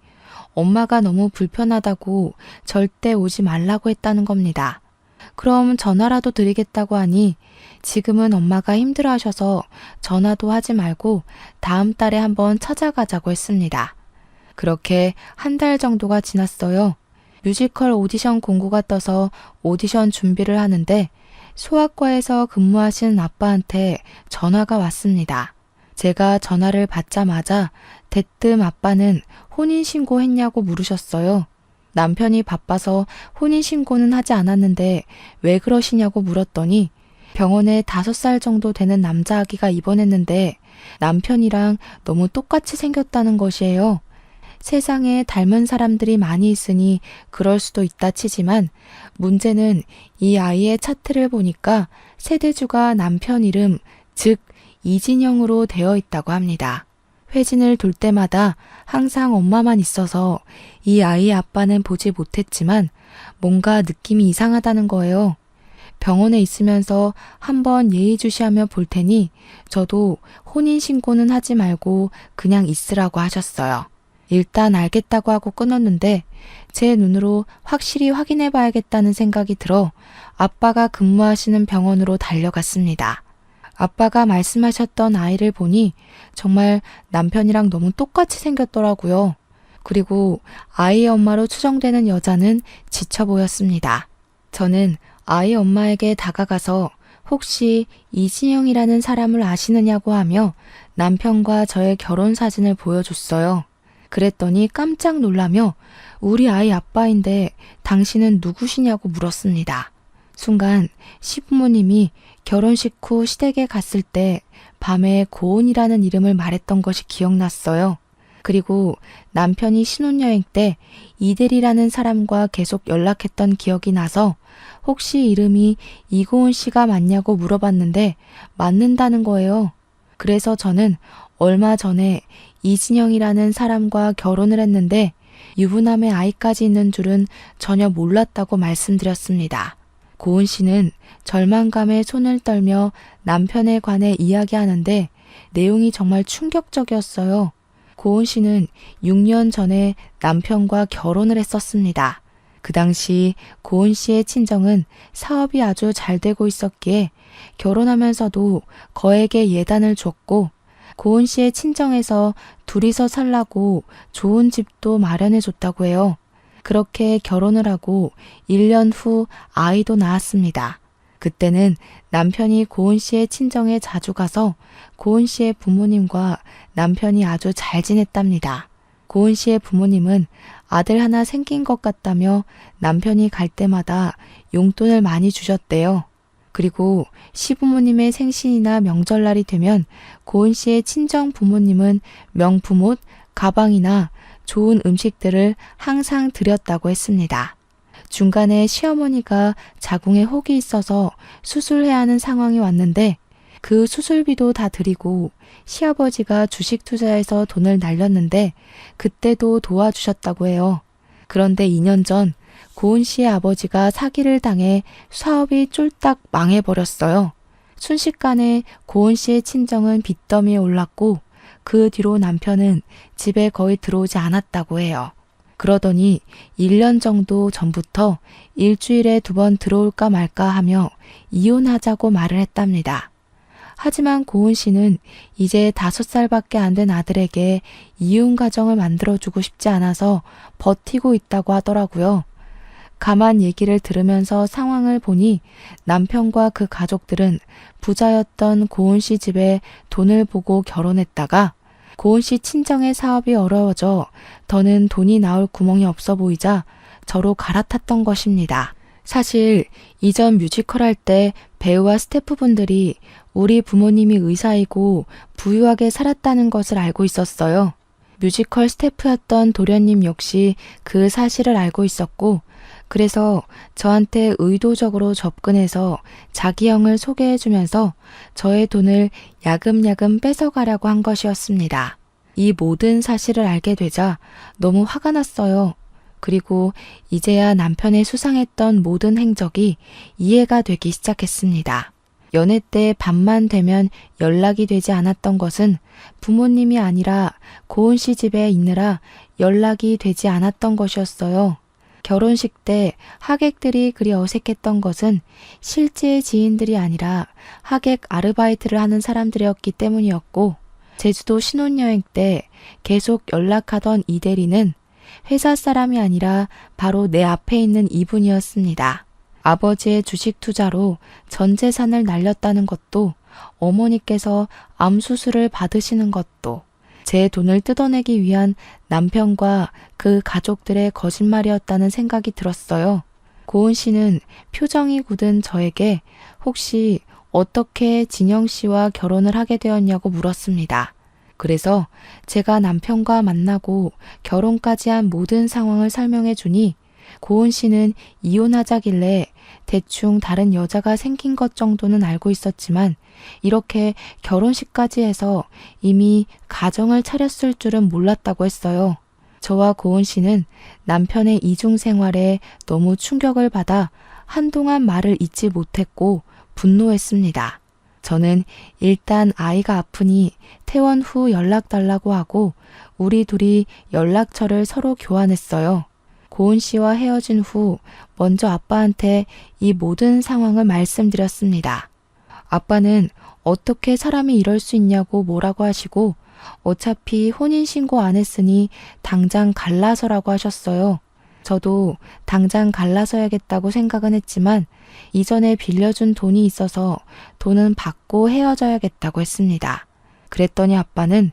엄마가 너무 불편하다고 절대 오지 말라고 했다는 겁니다. 그럼 전화라도 드리겠다고 하니 지금은 엄마가 힘들어하셔서 전화도 하지 말고 다음 달에 한번 찾아가자고 했습니다. 그렇게 한 달 정도가 지났어요. 뮤지컬 오디션 공고가 떠서 오디션 준비를 하는데 소아과에서 근무하시는 아빠한테 전화가 왔습니다. 제가 전화를 받자마자 대뜸 아빠는 혼인신고 했냐고 물으셨어요. 남편이 바빠서 혼인신고는 하지 않았는데 왜 그러시냐고 물었더니 병원에 5살 정도 되는 남자아기가 입원했는데 남편이랑 너무 똑같이 생겼다는 것이에요. 세상에 닮은 사람들이 많이 있으니 그럴 수도 있다 치지만 문제는 이 아이의 차트를 보니까 세대주가 남편 이름, 즉 이진영으로 되어 있다고 합니다. 회진을 돌 때마다 항상 엄마만 있어서 이 아이의 아빠는 보지 못했지만 뭔가 느낌이 이상하다는 거예요. 병원에 있으면서 한번 예의주시하며 볼 테니 저도 혼인신고는 하지 말고 그냥 있으라고 하셨어요. 일단 알겠다고 하고 끊었는데 제 눈으로 확실히 확인해 봐야겠다는 생각이 들어 아빠가 근무하시는 병원으로 달려갔습니다. 아빠가 말씀하셨던 아이를 보니 정말 남편이랑 너무 똑같이 생겼더라고요. 그리고 아이의 엄마로 추정되는 여자는 지쳐 보였습니다. 저는 아이 엄마에게 다가가서 혹시 이진영이라는 사람을 아시느냐고 하며 남편과 저의 결혼 사진을 보여줬어요. 그랬더니 깜짝 놀라며 우리 아이 아빠인데 당신은 누구시냐고 물었습니다. 순간 시부모님이 결혼식 후 시댁에 갔을 때 밤에 고은이라는 이름을 말했던 것이 기억났어요. 그리고 남편이 신혼여행 때 이대리라는 사람과 계속 연락했던 기억이 나서 혹시 이름이 이고은 씨가 맞냐고 물어봤는데 맞는다는 거예요. 그래서 저는 얼마 전에 이진영이라는 사람과 결혼을 했는데 유부남의 아이까지 있는 줄은 전혀 몰랐다고 말씀드렸습니다. 고은 씨는 절망감에 손을 떨며 남편에 관해 이야기하는데 내용이 정말 충격적이었어요. 고은 씨는 6년 전에 남편과 결혼을 했었습니다. 그 당시 고은 씨의 친정은 사업이 아주 잘 되고 있었기에 결혼하면서도 거액의 예단을 줬고 고은 씨의 친정에서 둘이서 살라고 좋은 집도 마련해 줬다고 해요. 그렇게 결혼을 하고 1년 후 아이도 낳았습니다. 그때는 남편이 고은 씨의 친정에 자주 가서 고은 씨의 부모님과 남편이 아주 잘 지냈답니다. 고은 씨의 부모님은 아들 하나 생긴 것 같다며 남편이 갈 때마다 용돈을 많이 주셨대요. 그리고 시부모님의 생신이나 명절날이 되면 고은 씨의 친정 부모님은 명품옷, 가방이나 좋은 음식들을 항상 드렸다고 했습니다. 중간에 시어머니가 자궁에 혹이 있어서 수술해야 하는 상황이 왔는데 그 수술비도 다 드리고 시아버지가 주식 투자해서 돈을 날렸는데 그때도 도와주셨다고 해요. 그런데 2년 전 고은 씨의 아버지가 사기를 당해 사업이 쫄딱 망해버렸어요. 순식간에 고은 씨의 친정은 빚더미에 올랐고 그 뒤로 남편은 집에 거의 들어오지 않았다고 해요. 그러더니 1년 정도 전부터 일주일에 2번 들어올까 말까 하며 이혼하자고 말을 했답니다. 하지만 고은 씨는 이제 5살밖에 안 된 아들에게 이혼 가정을 만들어주고 싶지 않아서 버티고 있다고 하더라고요. 가만 얘기를 들으면서 상황을 보니 남편과 그 가족들은 부자였던 고은 씨 집에 돈을 보고 결혼했다가 고은 씨 친정의 사업이 어려워져 더는 돈이 나올 구멍이 없어 보이자 저로 갈아탔던 것입니다. 사실 이전 뮤지컬 할 때 배우와 스태프분들이 우리 부모님이 의사이고 부유하게 살았다는 것을 알고 있었어요. 뮤지컬 스태프였던 도련님 역시 그 사실을 알고 있었고 그래서 저한테 의도적으로 접근해서 자기 형을 소개해주면서 저의 돈을 야금야금 뺏어가려고 한 것이었습니다. 이 모든 사실을 알게 되자 너무 화가 났어요. 그리고 이제야 남편의 수상했던 모든 행적이 이해가 되기 시작했습니다. 연애 때 밤만 되면 연락이 되지 않았던 것은 부모님이 아니라 고은 씨 집에 있느라 연락이 되지 않았던 것이었어요. 결혼식 때 하객들이 그리 어색했던 것은 실제 지인들이 아니라 하객 아르바이트를 하는 사람들이었기 때문이었고 제주도 신혼여행 때 계속 연락하던 이대리는 회사 사람이 아니라 바로 내 앞에 있는 이분이었습니다. 아버지의 주식 투자로 전 재산을 날렸다는 것도 어머니께서 암 수술을 받으시는 것도 제 돈을 뜯어내기 위한 남편과 그 가족들의 거짓말이었다는 생각이 들었어요. 고은 씨는 표정이 굳은 저에게 혹시 어떻게 진영 씨와 결혼을 하게 되었냐고 물었습니다. 그래서 제가 남편과 만나고 결혼까지 한 모든 상황을 설명해 주니 고은 씨는 이혼하자길래 대충 다른 여자가 생긴 것 정도는 알고 있었지만 이렇게 결혼식까지 해서 이미 가정을 차렸을 줄은 몰랐다고 했어요. 저와 고은 씨는 남편의 이중 생활에 너무 충격을 받아 한동안 말을 잇지 못했고 분노했습니다. 저는 일단 아이가 아프니 퇴원 후 연락 달라고 하고 우리 둘이 연락처를 서로 교환했어요. 고은 씨와 헤어진 후 먼저 아빠한테 이 모든 상황을 말씀드렸습니다. 아빠는 어떻게 사람이 이럴 수 있냐고 뭐라고 하시고 어차피 혼인신고 안 했으니 당장 갈라서라고 하셨어요. 저도 당장 갈라서야겠다고 생각은 했지만 이전에 빌려준 돈이 있어서 돈은 받고 헤어져야겠다고 했습니다. 그랬더니 아빠는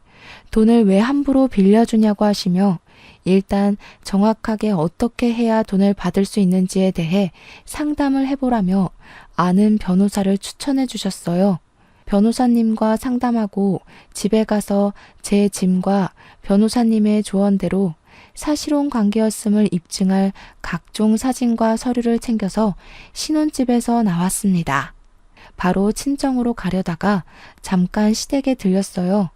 돈을 왜 함부로 빌려주냐고 하시며 일단 정확하게 어떻게 해야 돈을 받을 수 있는지에 대해 상담을 해보라며 아는 변호사를 추천해 주셨어요. 변호사님과 상담하고 집에 가서 제 짐과 변호사님의 조언대로 사실혼 관계였음을 입증할 각종 사진과 서류를 챙겨서 신혼집에서 나왔습니다. 바로 친정으로 가려다가 잠깐 시댁에 들렸어요.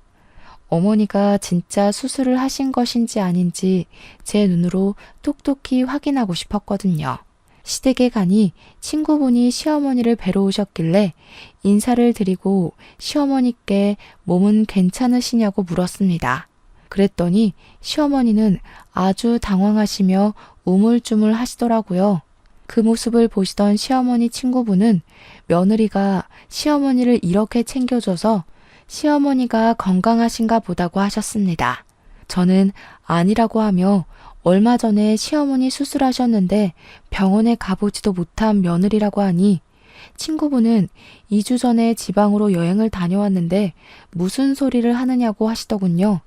어머니가 진짜 수술을 하신 것인지 아닌지 제 눈으로 똑똑히 확인하고 싶었거든요. 시댁에 가니 친구분이 시어머니를 뵈러 오셨길래 인사를 드리고 시어머니께 몸은 괜찮으시냐고 물었습니다. 그랬더니 시어머니는 아주 당황하시며 우물쭈물 하시더라고요. 그 모습을 보시던 시어머니 친구분은 며느리가 시어머니를 이렇게 챙겨줘서 시어머니가 건강하신가 보다고 하셨습니다. 저는 아니라고 하며 얼마 전에 시어머니 수술하셨는데 병원에 가보지도 못한 며느리라고 하니 친구분은 2주 전에 지방으로 여행을 다녀왔는데 무슨 소리를 하느냐고 하시더군요.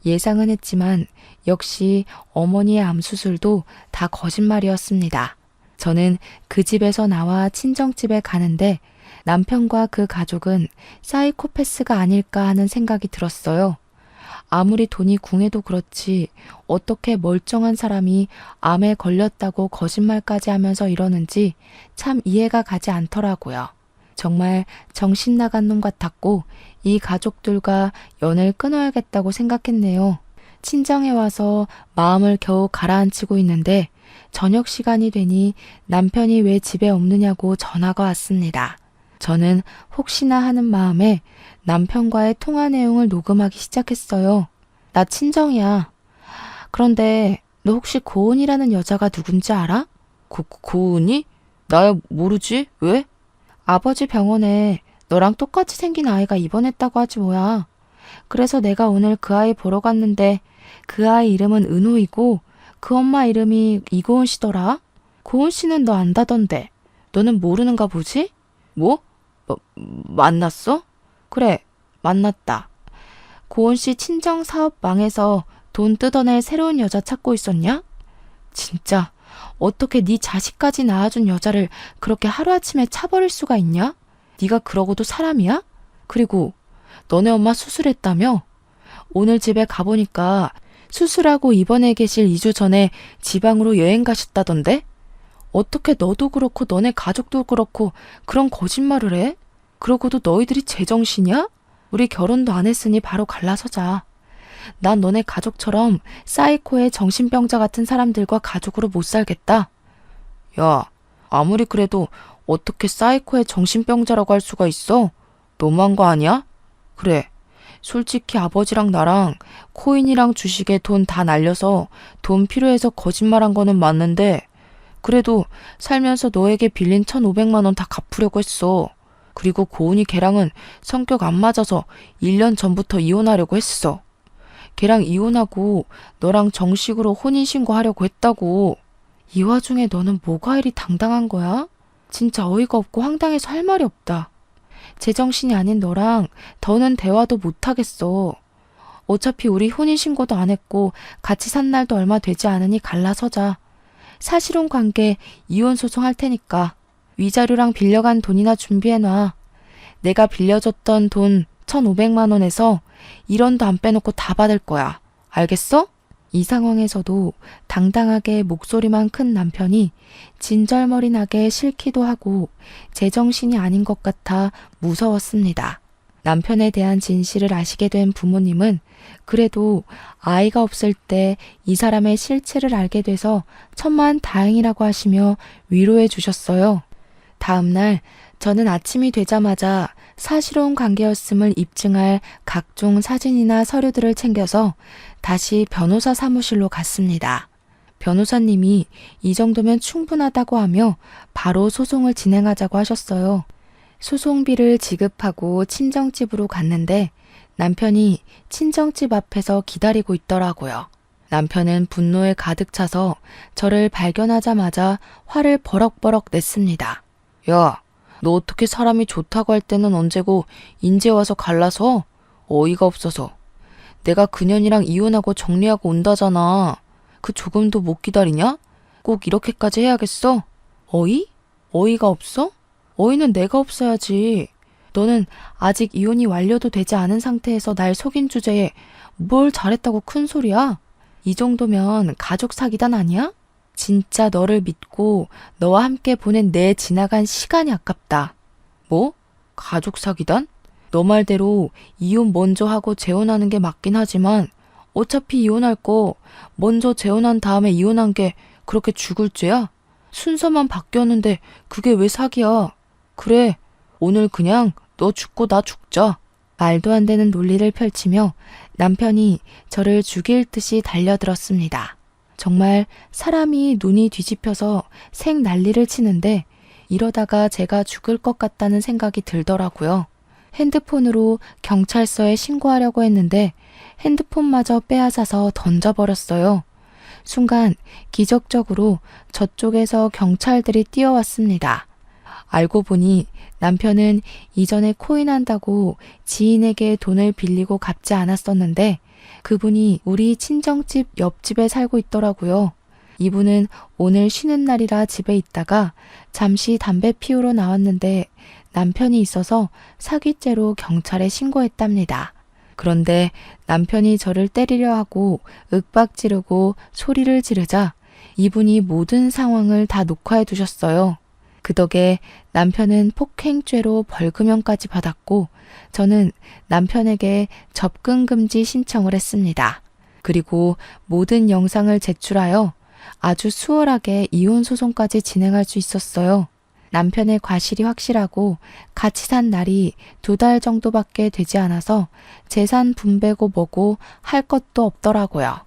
예상은 했지만 역시 어머니의 암수술도 다 거짓말이었습니다. 저는 그 집에서 나와 친정집에 가는데 남편과 그 가족은 사이코패스가 아닐까 하는 생각이 들었어요. 아무리 돈이 궁해도 그렇지 어떻게 멀쩡한 사람이 암에 걸렸다고 거짓말까지 하면서 이러는지 참 이해가 가지 않더라고요. 정말 정신 나간 놈 같았고 이 가족들과 연을 끊어야겠다고 생각했네요. 친정에 와서 마음을 겨우 가라앉히고 있는데 저녁 시간이 되니 남편이 왜 집에 없느냐고 전화가 왔습니다. 저는 혹시나 하는 마음에 남편과의 통화 내용을 녹음하기 시작했어요. 나 친정이야. 그런데 너 혹시 고은이라는 여자가 누군지 알아? 고은이? 나야 모르지. 왜? 아버지 병원에 너랑 똑같이 생긴 아이가 입원했다고 하지 뭐야. 그래서 내가 오늘 그 아이 보러 갔는데 그 아이 이름은 은호이고 그 엄마 이름이 이고은 씨더라. 고은 씨는 너 안다던데. 너는 모르는가 보지? 뭐? 만났어? 그래, 만났다. 고은 씨 친정 사업 망해서 돈 뜯어낼 새로운 여자 찾고 있었냐? 진짜 어떻게 네 자식까지 낳아준 여자를 그렇게 하루아침에 차버릴 수가 있냐? 네가 그러고도 사람이야? 그리고 너네 엄마 수술했다며? 오늘 집에 가보니까 수술하고 입원해 계실 2주 전에 지방으로 여행 가셨다던데? 어떻게 너도 그렇고 너네 가족도 그렇고 그런 거짓말을 해? 그러고도 너희들이 제정신이야? 우리 결혼도 안 했으니 바로 갈라서자. 난 너네 가족처럼 사이코의 정신병자 같은 사람들과 가족으로 못 살겠다. 야, 아무리 그래도 어떻게 사이코의 정신병자라고 할 수가 있어? 너무한 거 아니야? 그래, 솔직히 아버지랑 나랑 코인이랑 주식에 돈 다 날려서 돈 필요해서 거짓말한 거는 맞는데 그래도 살면서 너에게 빌린 1,500만 원 다 갚으려고 했어. 그리고 고은이 걔랑은 성격 안 맞아서 1년 전부터 이혼하려고 했어. 걔랑 이혼하고 너랑 정식으로 혼인신고하려고 했다고. 이 와중에 너는 뭐가 이리 당당한 거야? 진짜 어이가 없고 황당해서 할 말이 없다. 제정신이 아닌 너랑 더는 대화도 못하겠어. 어차피 우리 혼인신고도 안 했고 같이 산 날도 얼마 되지 않으니 갈라서자. 사실혼 관계 이혼 소송할 테니까 위자료랑 빌려간 돈이나 준비해놔. 내가 빌려줬던 돈 1,500만 원에서 1원도 안 빼놓고 다 받을 거야. 알겠어? 이 상황에서도 당당하게 목소리만 큰 남편이 진절머리나게 싫기도 하고 제정신이 아닌 것 같아 무서웠습니다. 남편에 대한 진실을 아시게 된 부모님은 그래도 아이가 없을 때 이 사람의 실체를 알게 돼서 천만 다행이라고 하시며 위로해 주셨어요. 다음 날 저는 아침이 되자마자 사실혼 관계였음을 입증할 각종 사진이나 서류들을 챙겨서 다시 변호사 사무실로 갔습니다. 변호사님이 이 정도면 충분하다고 하며 바로 소송을 진행하자고 하셨어요. 소송비를 지급하고 친정집으로 갔는데 남편이 친정집 앞에서 기다리고 있더라고요. 남편은 분노에 가득 차서 저를 발견하자마자 화를 버럭버럭 냈습니다. 야, 너 어떻게 사람이 좋다고 할 때는 언제고 인제 와서 갈라서? 어이가 없어서. 내가 그년이랑 이혼하고 정리하고 온다잖아. 그 조금도 못 기다리냐? 꼭 이렇게까지 해야겠어? 어이? 어이가 없어? 어이는 내가 없어야지. 너는 아직 이혼이 완료도 되지 않은 상태에서 날 속인 주제에 뭘 잘했다고 큰 소리야? 이 정도면 가족 사기단 아니야? 진짜 너를 믿고 너와 함께 보낸 내 지나간 시간이 아깝다. 뭐? 가족 사기단? 너 말대로 이혼 먼저 하고 재혼하는 게 맞긴 하지만 어차피 이혼할 거 먼저 재혼한 다음에 이혼한 게 그렇게 죽을 죄야? 순서만 바뀌었는데 그게 왜 사기야? 그래, 오늘 그냥 너 죽고 나 죽자. 말도 안 되는 논리를 펼치며 남편이 저를 죽일 듯이 달려들었습니다. 정말 사람이 눈이 뒤집혀서 생 난리를 치는데 이러다가 제가 죽을 것 같다는 생각이 들더라고요. 핸드폰으로 경찰서에 신고하려고 했는데 핸드폰마저 빼앗아서 던져버렸어요. 순간 기적적으로 저쪽에서 경찰들이 뛰어왔습니다. 알고 보니 남편은 이전에 코인한다고 지인에게 돈을 빌리고 갚지 않았었는데 그분이 우리 친정집 옆집에 살고 있더라고요. 이분은 오늘 쉬는 날이라 집에 있다가 잠시 담배 피우러 나왔는데 남편이 있어서 사기죄로 경찰에 신고했답니다. 그런데 남편이 저를 때리려 하고 윽박 지르고 소리를 지르자 이분이 모든 상황을 다 녹화해 두셨어요. 그 덕에 남편은 폭행죄로 벌금형까지 받았고 저는 남편에게 접근금지 신청을 했습니다. 그리고 모든 영상을 제출하여 아주 수월하게 이혼 소송까지 진행할 수 있었어요. 남편의 과실이 확실하고 같이 산 날이 2달 정도밖에 되지 않아서 재산 분배고 뭐고 할 것도 없더라고요.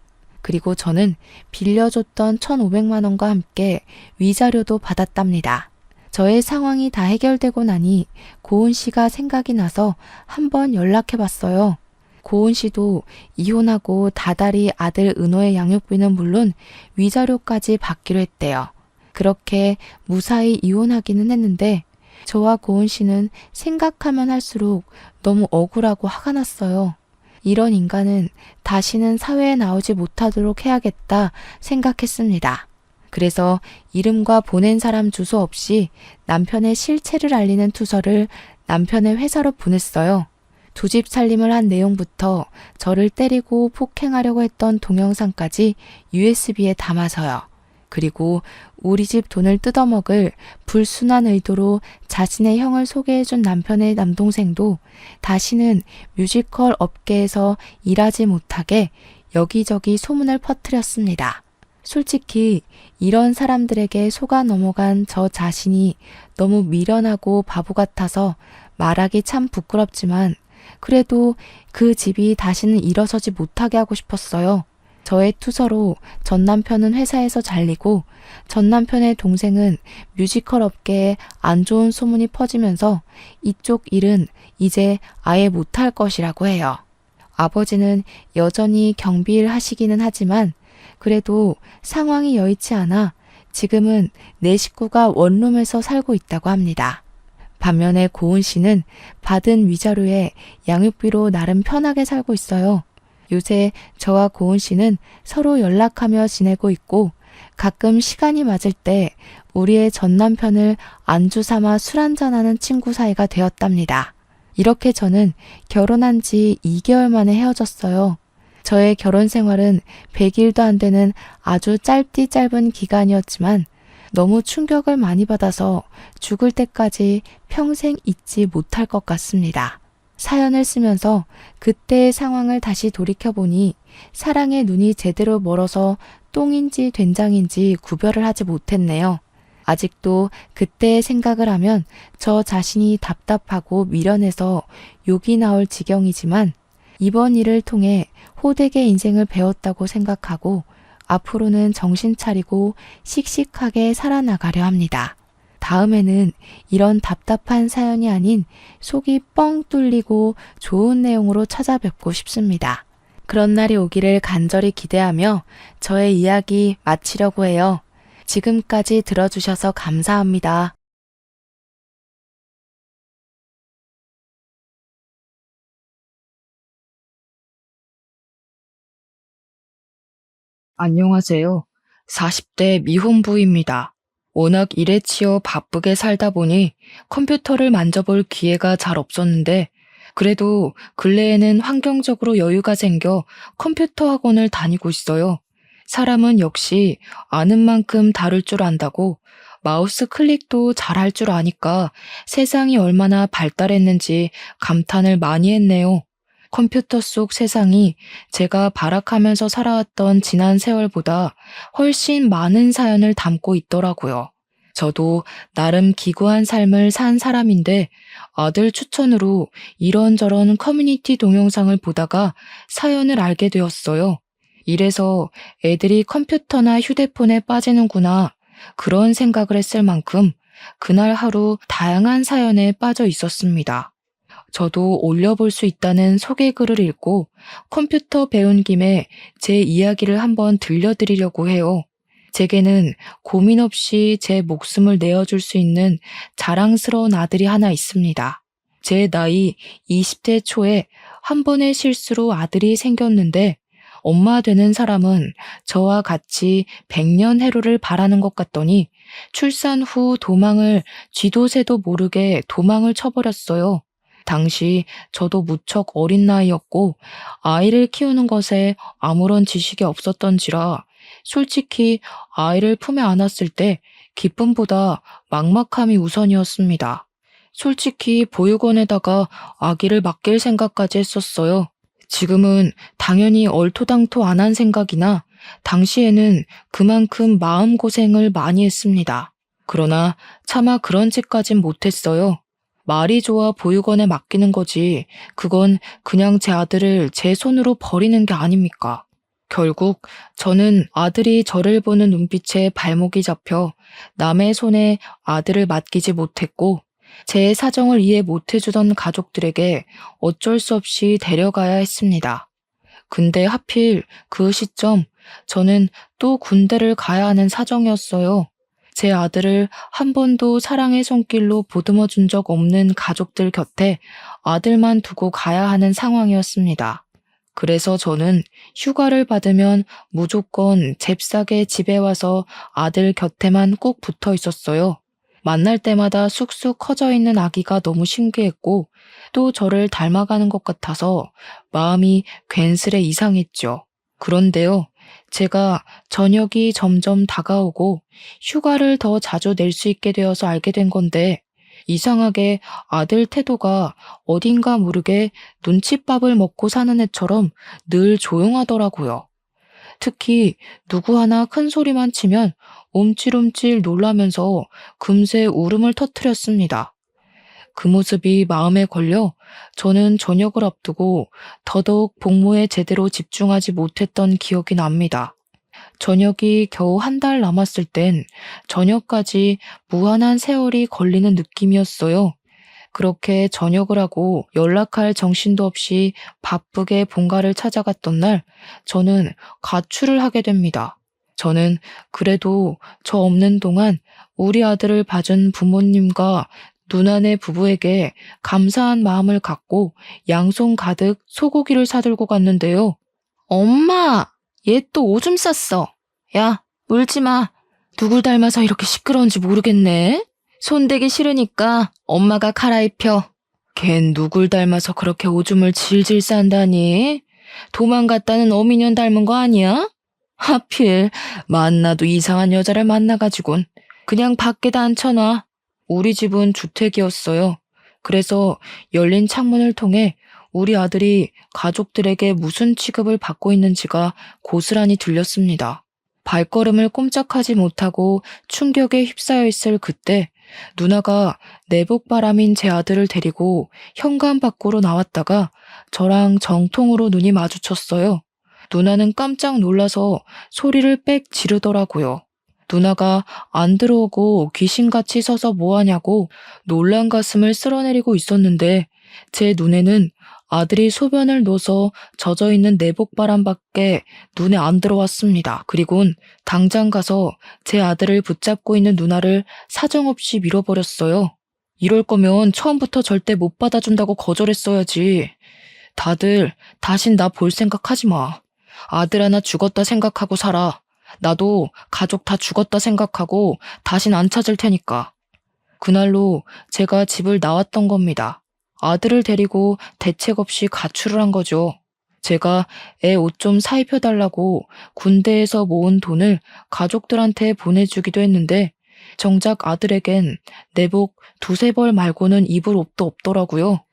그리고 저는 빌려줬던 1,500만 원과 함께 위자료도 받았답니다. 저의 상황이 다 해결되고 나니 고은 씨가 생각이 나서 한번 연락해봤어요. 고은 씨도 이혼하고 다달이 아들 은호의 양육비는 물론 위자료까지 받기로 했대요. 그렇게 무사히 이혼하기는 했는데 저와 고은 씨는 생각하면 할수록 너무 억울하고 화가 났어요. 이런 인간은 다시는 사회에 나오지 못하도록 해야겠다 생각했습니다. 그래서 이름과 보낸 사람 주소 없이 남편의 실체를 알리는 투서를 남편의 회사로 보냈어요. 2집 살림을 한 내용부터 저를 때리고 폭행하려고 했던 동영상까지 USB에 담아서요. 그리고 우리 집 돈을 뜯어먹을 불순한 의도로 자신의 형을 소개해준 남편의 남동생도 다시는 뮤지컬 업계에서 일하지 못하게 여기저기 소문을 퍼뜨렸습니다. 솔직히 이런 사람들에게 속아 넘어간 저 자신이 너무 미련하고 바보 같아서 말하기 참 부끄럽지만 그래도 그 집이 다시는 일어서지 못하게 하고 싶었어요. 저의 투서로 전 남편은 회사에서 잘리고 전 남편의 동생은 뮤지컬 업계에 안 좋은 소문이 퍼지면서 이쪽 일은 이제 아예 못할 것이라고 해요. 아버지는 여전히 경비일 하시기는 하지만 그래도 상황이 여의치 않아 지금은 내 식구가 원룸에서 살고 있다고 합니다. 반면에 고은 씨는 받은 위자료에 양육비로 나름 편하게 살고 있어요. 요새 저와 고은 씨는 서로 연락하며 지내고 있고 가끔 시간이 맞을 때 우리의 전 남편을 안주 삼아 술 한잔하는 친구 사이가 되었답니다. 이렇게 저는 결혼한 지 2개월 만에 헤어졌어요. 저의 결혼 생활은 100일도 안 되는 아주 짧디 짧은 기간이었지만 너무 충격을 많이 받아서 죽을 때까지 평생 잊지 못할 것 같습니다. 사연을 쓰면서 그때의 상황을 다시 돌이켜보니 사랑의 눈이 제대로 멀어서 똥인지 된장인지 구별을 하지 못했네요. 아직도 그때의 생각을 하면 저 자신이 답답하고 미련해서 욕이 나올 지경이지만 이번 일을 통해 호되게 인생을 배웠다고 생각하고 앞으로는 정신 차리고 씩씩하게 살아나가려 합니다. 다음에는 이런 답답한 사연이 아닌 속이 뻥 뚫리고 좋은 내용으로 찾아뵙고 싶습니다. 그런 날이 오기를 간절히 기대하며 저의 이야기 마치려고 해요. 지금까지 들어주셔서 감사합니다. 안녕하세요. 40대 미혼부입니다. 워낙 일에 치여 바쁘게 살다 보니 컴퓨터를 만져볼 기회가 잘 없었는데 그래도 근래에는 환경적으로 여유가 생겨 컴퓨터 학원을 다니고 있어요. 사람은 역시 아는 만큼 다룰 줄 안다고 마우스 클릭도 잘할 줄 아니까 세상이 얼마나 발달했는지 감탄을 많이 했네요. 컴퓨터 속 세상이 제가 발악하면서 살아왔던 지난 세월보다 훨씬 많은 사연을 담고 있더라고요. 저도 나름 기구한 삶을 산 사람인데 아들 추천으로 이런저런 커뮤니티 동영상을 보다가 사연을 알게 되었어요. 이래서 애들이 컴퓨터나 휴대폰에 빠지는구나 그런 생각을 했을 만큼 그날 하루 다양한 사연에 빠져 있었습니다. 저도 올려볼 수 있다는 소개글을 읽고 컴퓨터 배운 김에 제 이야기를 한번 들려드리려고 해요. 제게는 고민 없이 제 목숨을 내어줄 수 있는 자랑스러운 아들이 하나 있습니다. 제 나이 20대 초에 한 번의 실수로 아들이 생겼는데 엄마 되는 사람은 저와 같이 100년 해로를 바라는 것 같더니 출산 후 도망을 쥐도 새도 모르게 도망을 쳐버렸어요. 당시 저도 무척 어린 나이였고 아이를 키우는 것에 아무런 지식이 없었던지라 솔직히 아이를 품에 안았을 때 기쁨보다 막막함이 우선이었습니다. 솔직히 보육원에다가 아기를 맡길 생각까지 했었어요. 지금은 당연히 얼토당토 안 한 생각이나 당시에는 그만큼 마음고생을 많이 했습니다. 그러나 차마 그런 짓까진 못했어요. 말이 좋아 보육원에 맡기는 거지 그건 그냥 제 아들을 제 손으로 버리는 게 아닙니까? 결국 저는 아들이 저를 보는 눈빛에 발목이 잡혀 남의 손에 아들을 맡기지 못했고 제 사정을 이해 못해주던 가족들에게 어쩔 수 없이 데려가야 했습니다. 근데 하필 그 시점 저는 또 군대를 가야 하는 사정이었어요. 제 아들을 한 번도 사랑의 손길로 보듬어 준 적 없는 가족들 곁에 아들만 두고 가야 하는 상황이었습니다. 그래서 저는 휴가를 받으면 무조건 잽싸게 집에 와서 아들 곁에만 꼭 붙어 있었어요. 만날 때마다 쑥쑥 커져 있는 아기가 너무 신기했고 또 저를 닮아가는 것 같아서 마음이 괜스레 이상했죠. 그런데요, 제가 저녁이 점점 다가오고 휴가를 더 자주 낼 수 있게 되어서 알게 된 건데 이상하게 아들 태도가 어딘가 모르게 눈칫밥을 먹고 사는 애처럼 늘 조용하더라고요. 특히 누구 하나 큰 소리만 치면 움찔움찔 놀라면서 금세 울음을 터뜨렸습니다. 그 모습이 마음에 걸려 저는 저녁을 앞두고 더더욱 복무에 제대로 집중하지 못했던 기억이 납니다. 저녁이 겨우 한 달 남았을 땐 저녁까지 무한한 세월이 걸리는 느낌이었어요. 그렇게 저녁을 하고 연락할 정신도 없이 바쁘게 본가를 찾아갔던 날 저는 가출을 하게 됩니다. 저는 그래도 저 없는 동안 우리 아들을 봐준 부모님과 누나네 부부에게 감사한 마음을 갖고 양손 가득 소고기를 사들고 갔는데요. 엄마! 얘 또 오줌 쌌어. 야, 울지 마. 누굴 닮아서 이렇게 시끄러운지 모르겠네. 손대기 싫으니까 엄마가 갈아입혀. 걘 누굴 닮아서 그렇게 오줌을 질질 싼다니? 도망갔다는 어미년 닮은 거 아니야? 하필 만나도 이상한 여자를 만나가지곤 그냥 밖에다 앉혀놔. 우리 집은 주택이었어요. 그래서 열린 창문을 통해 우리 아들이 가족들에게 무슨 취급을 받고 있는지가 고스란히 들렸습니다. 발걸음을 꼼짝하지 못하고 충격에 휩싸여 있을 그때 누나가 내복바람인 제 아들을 데리고 현관 밖으로 나왔다가 저랑 정통으로 눈이 마주쳤어요. 누나는 깜짝 놀라서 소리를 빽 지르더라고요. 누나가 안 들어오고 귀신같이 서서 뭐하냐고 놀란 가슴을 쓸어내리고 있었는데 제 눈에는 아들이 소변을 놓아서 젖어있는 내복바람밖에 눈에 안 들어왔습니다. 그리곤 당장 가서 제 아들을 붙잡고 있는 누나를 사정없이 밀어버렸어요. 이럴 거면 처음부터 절대 못 받아준다고 거절했어야지. 다들 다신 나 볼 생각하지 마. 아들 하나 죽었다 생각하고 살아. 나도 가족 다 죽었다 생각하고 다신 안 찾을 테니까. 그날로 제가 집을 나왔던 겁니다. 아들을 데리고 대책 없이 가출을 한 거죠. 제가 애 옷 좀 사입혀달라고 군대에서 모은 돈을 가족들한테 보내주기도 했는데 정작 아들에겐 내복 두세 벌 말고는 입을 옷도 없더라고요.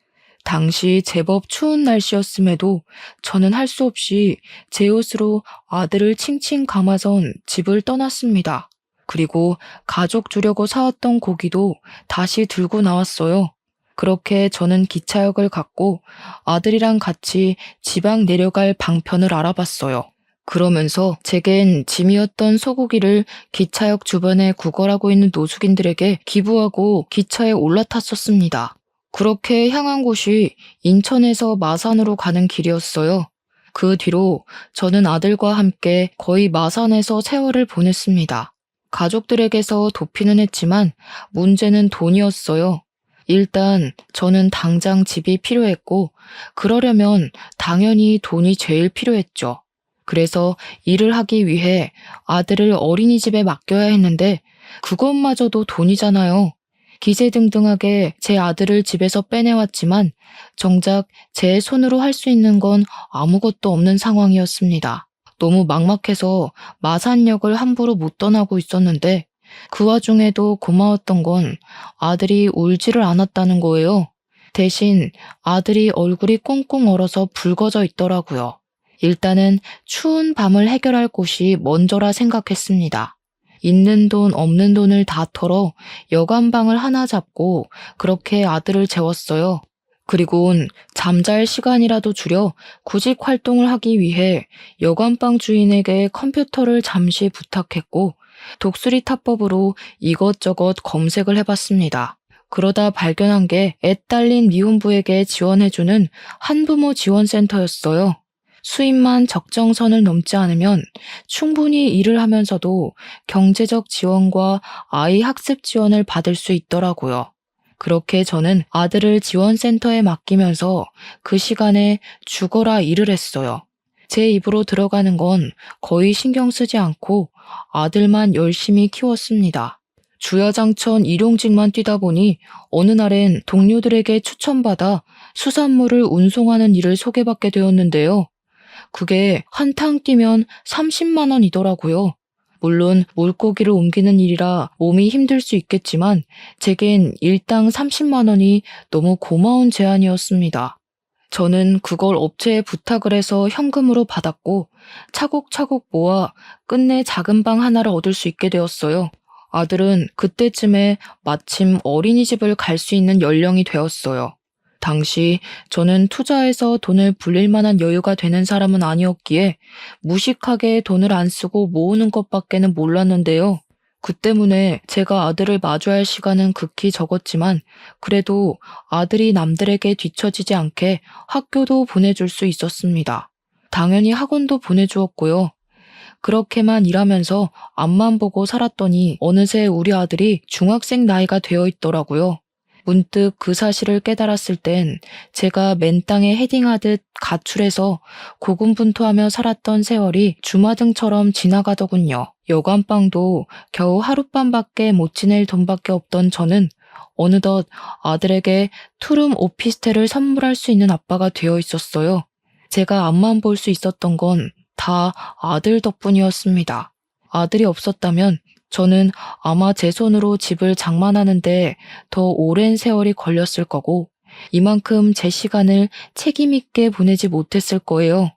당시 제법 추운 날씨였음에도 저는 할 수 없이 제 옷으로 아들을 칭칭 감아선 집을 떠났습니다. 그리고 가족 주려고 사왔던 고기도 다시 들고 나왔어요. 그렇게 저는 기차역을 갔고 아들이랑 같이 지방 내려갈 방편을 알아봤어요. 그러면서 제겐 짐이었던 소고기를 기차역 주변에 구걸하고 있는 노숙인들에게 기부하고 기차에 올라탔었습니다. 그렇게 향한 곳이 인천에서 마산으로 가는 길이었어요. 그 뒤로 저는 아들과 함께 거의 마산에서 세월을 보냈습니다. 가족들에게서 도피는 했지만 문제는 돈이었어요. 일단 저는 당장 집이 필요했고 그러려면 당연히 돈이 제일 필요했죠. 그래서 일을 하기 위해 아들을 어린이집에 맡겨야 했는데 그것마저도 돈이잖아요. 기세등등하게 제 아들을 집에서 빼내왔지만 정작 제 손으로 할 수 있는 건 아무것도 없는 상황이었습니다. 너무 막막해서 마산역을 함부로 못 떠나고 있었는데 그 와중에도 고마웠던 건 아들이 울지를 않았다는 거예요. 대신 아들이 얼굴이 꽁꽁 얼어서 붉어져 있더라고요. 일단은 추운 밤을 해결할 곳이 먼저라 생각했습니다. 있는 돈 없는 돈을 다 털어 여관방을 하나 잡고 그렇게 아들을 재웠어요. 그리곤 잠잘 시간이라도 줄여 구직 활동을 하기 위해 여관방 주인에게 컴퓨터를 잠시 부탁했고 독수리 타법으로 이것저것 검색을 해봤습니다. 그러다 발견한 게 애 딸린 미혼부에게 지원해주는 한부모 지원센터였어요. 수입만 적정선을 넘지 않으면 충분히 일을 하면서도 경제적 지원과 아이 학습 지원을 받을 수 있더라고요. 그렇게 저는 아들을 지원센터에 맡기면서 그 시간에 죽어라 일을 했어요. 제 입으로 들어가는 건 거의 신경 쓰지 않고 아들만 열심히 키웠습니다. 주야장천 일용직만 뛰다 보니 어느 날엔 동료들에게 추천받아 수산물을 운송하는 일을 소개받게 되었는데요. 그게 한탕 뛰면 30만 원이더라고요. 물론 물고기를 옮기는 일이라 몸이 힘들 수 있겠지만 제겐 일당 30만 원이 너무 고마운 제안이었습니다. 저는 그걸 업체에 부탁을 해서 현금으로 받았고 차곡차곡 모아 끝내 작은 방 하나를 얻을 수 있게 되었어요. 아들은 그때쯤에 마침 어린이집을 갈 수 있는 연령이 되었어요. 당시 저는 투자해서 돈을 불릴 만한 여유가 되는 사람은 아니었기에 무식하게 돈을 안 쓰고 모으는 것밖에는 몰랐는데요. 그 때문에 제가 아들을 마주할 시간은 극히 적었지만 그래도 아들이 남들에게 뒤처지지 않게 학교도 보내줄 수 있었습니다. 당연히 학원도 보내주었고요. 그렇게만 일하면서 앞만 보고 살았더니 어느새 우리 아들이 중학생 나이가 되어 있더라고요. 문득 그 사실을 깨달았을 땐 제가 맨 땅에 헤딩하듯 가출해서 고군분투하며 살았던 세월이 주마등처럼 지나가더군요. 여관방도 겨우 하룻밤밖에 못 지낼 돈밖에 없던 저는 어느덧 아들에게 투룸 오피스텔을 선물할 수 있는 아빠가 되어 있었어요. 제가 앞만 볼 수 있었던 건 다 아들 덕분이었습니다. 아들이 없었다면 저는 아마 제 손으로 집을 장만하는데 더 오랜 세월이 걸렸을 거고 이만큼 제 시간을 책임 있게 보내지 못했을 거예요.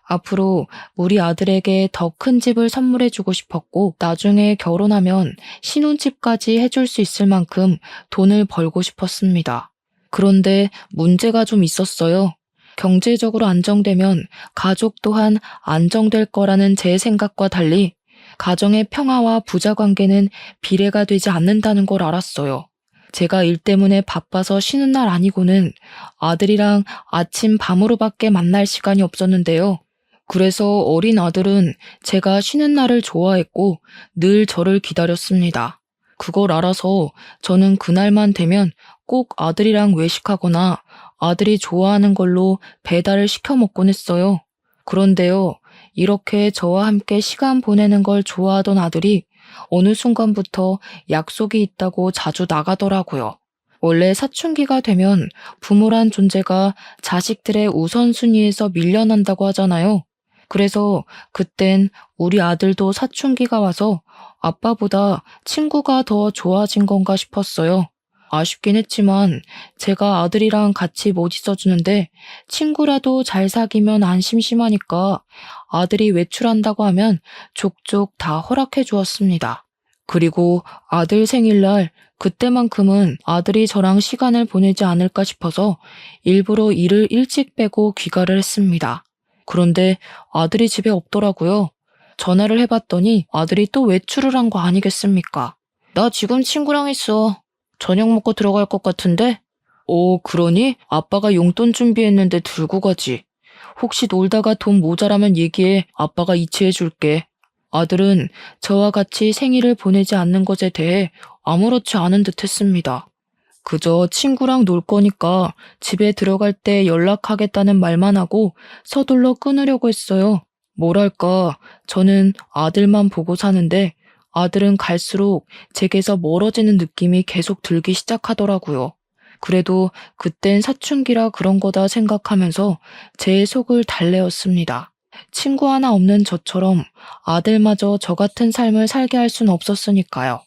앞으로 우리 아들에게 더 큰 집을 선물해주고 싶었고, 나중에 결혼하면 신혼집까지 해줄 수 있을 만큼 돈을 벌고 싶었습니다. 그런데 문제가 좀 있었어요. 경제적으로 안정되면 가족 또한 안정될 거라는 제 생각과 달리 가정의 평화와 부자 관계는 비례가 되지 않는다는 걸 알았어요. 제가 일 때문에 바빠서 쉬는 날 아니고는 아들이랑 아침 밤으로밖에 만날 시간이 없었는데요. 그래서 어린 아들은 제가 쉬는 날을 좋아했고 늘 저를 기다렸습니다. 그걸 알아서 저는 그날만 되면 꼭 아들이랑 외식하거나 아들이 좋아하는 걸로 배달을 시켜 먹곤 했어요. 그런데요, 이렇게 저와 함께 시간 보내는 걸 좋아하던 아들이 어느 순간부터 약속이 있다고 자주 나가더라고요. 원래 사춘기가 되면 부모란 존재가 자식들의 우선순위에서 밀려난다고 하잖아요. 그래서 그땐 우리 아들도 사춘기가 와서 아빠보다 친구가 더 좋아진 건가 싶었어요. 아쉽긴 했지만 제가 아들이랑 같이 못 있어주는데 친구라도 잘 사귀면 안 심심하니까 아들이 외출한다고 하면 족족 다 허락해 주었습니다. 그리고 아들 생일날 그때만큼은 아들이 저랑 시간을 보내지 않을까 싶어서 일부러 일을 일찍 빼고 귀가를 했습니다. 그런데 아들이 집에 없더라고요. 전화를 해봤더니 아들이 또 외출을 한 거 아니겠습니까? 나 지금 친구랑 있어. 저녁 먹고 들어갈 것 같은데? 그러니? 아빠가 용돈 준비했는데 들고 가지. 혹시 놀다가 돈 모자라면 얘기해. 아빠가 이체해 줄게. 아들은 저와 같이 생일을 보내지 않는 것에 대해 아무렇지 않은 듯 했습니다. 그저 친구랑 놀 거니까 집에 들어갈 때 연락하겠다는 말만 하고 서둘러 끊으려고 했어요. 뭐랄까, 저는 아들만 보고 사는데 아들은 갈수록 제게서 멀어지는 느낌이 계속 들기 시작하더라고요. 그래도 그땐 사춘기라 그런 거다 생각하면서 제 속을 달래었습니다. 친구 하나 없는 저처럼 아들마저 저 같은 삶을 살게 할 순 없었으니까요.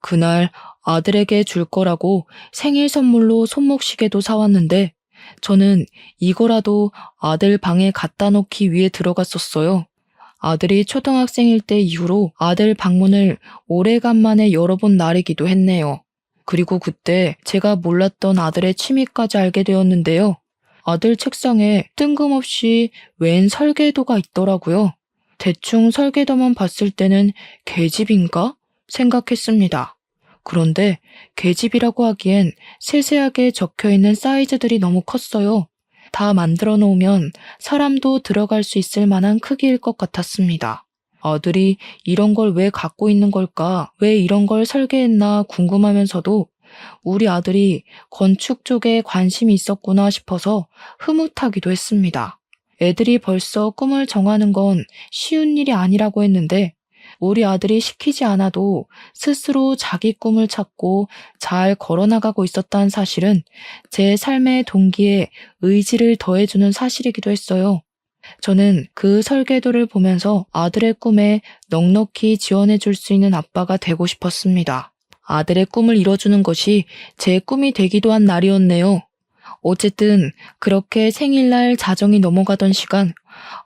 그날 아들에게 줄 거라고 생일 선물로 손목시계도 사왔는데 저는 이거라도 아들 방에 갖다 놓기 위해 들어갔었어요. 아들이 초등학생일 때 이후로 아들 방문을 오래간만에 열어본 날이기도 했네요. 그리고 그때 제가 몰랐던 아들의 취미까지 알게 되었는데요. 아들 책상에 뜬금없이 웬 설계도가 있더라고요. 대충 설계도만 봤을 때는 계집인가 생각했습니다. 그런데 계집이라고 하기엔 세세하게 적혀있는 사이즈들이 너무 컸어요. 다 만들어 놓으면 사람도 들어갈 수 있을 만한 크기일 것 같았습니다. 아들이 이런 걸 왜 갖고 있는 걸까? 왜 이런 걸 설계했나 궁금하면서도 우리 아들이 건축 쪽에 관심이 있었구나 싶어서 흐뭇하기도 했습니다. 애들이 벌써 꿈을 정하는 건 쉬운 일이 아니라고 했는데 우리 아들이 시키지 않아도 스스로 자기 꿈을 찾고 잘 걸어나가고 있었다는 사실은 제 삶의 동기에 의지를 더해주는 사실이기도 했어요. 저는 그 설계도를 보면서 아들의 꿈에 넉넉히 지원해 줄 수 있는 아빠가 되고 싶었습니다. 아들의 꿈을 이뤄주는 것이 제 꿈이 되기도 한 날이었네요. 어쨌든 그렇게 생일날 자정이 넘어가던 시간,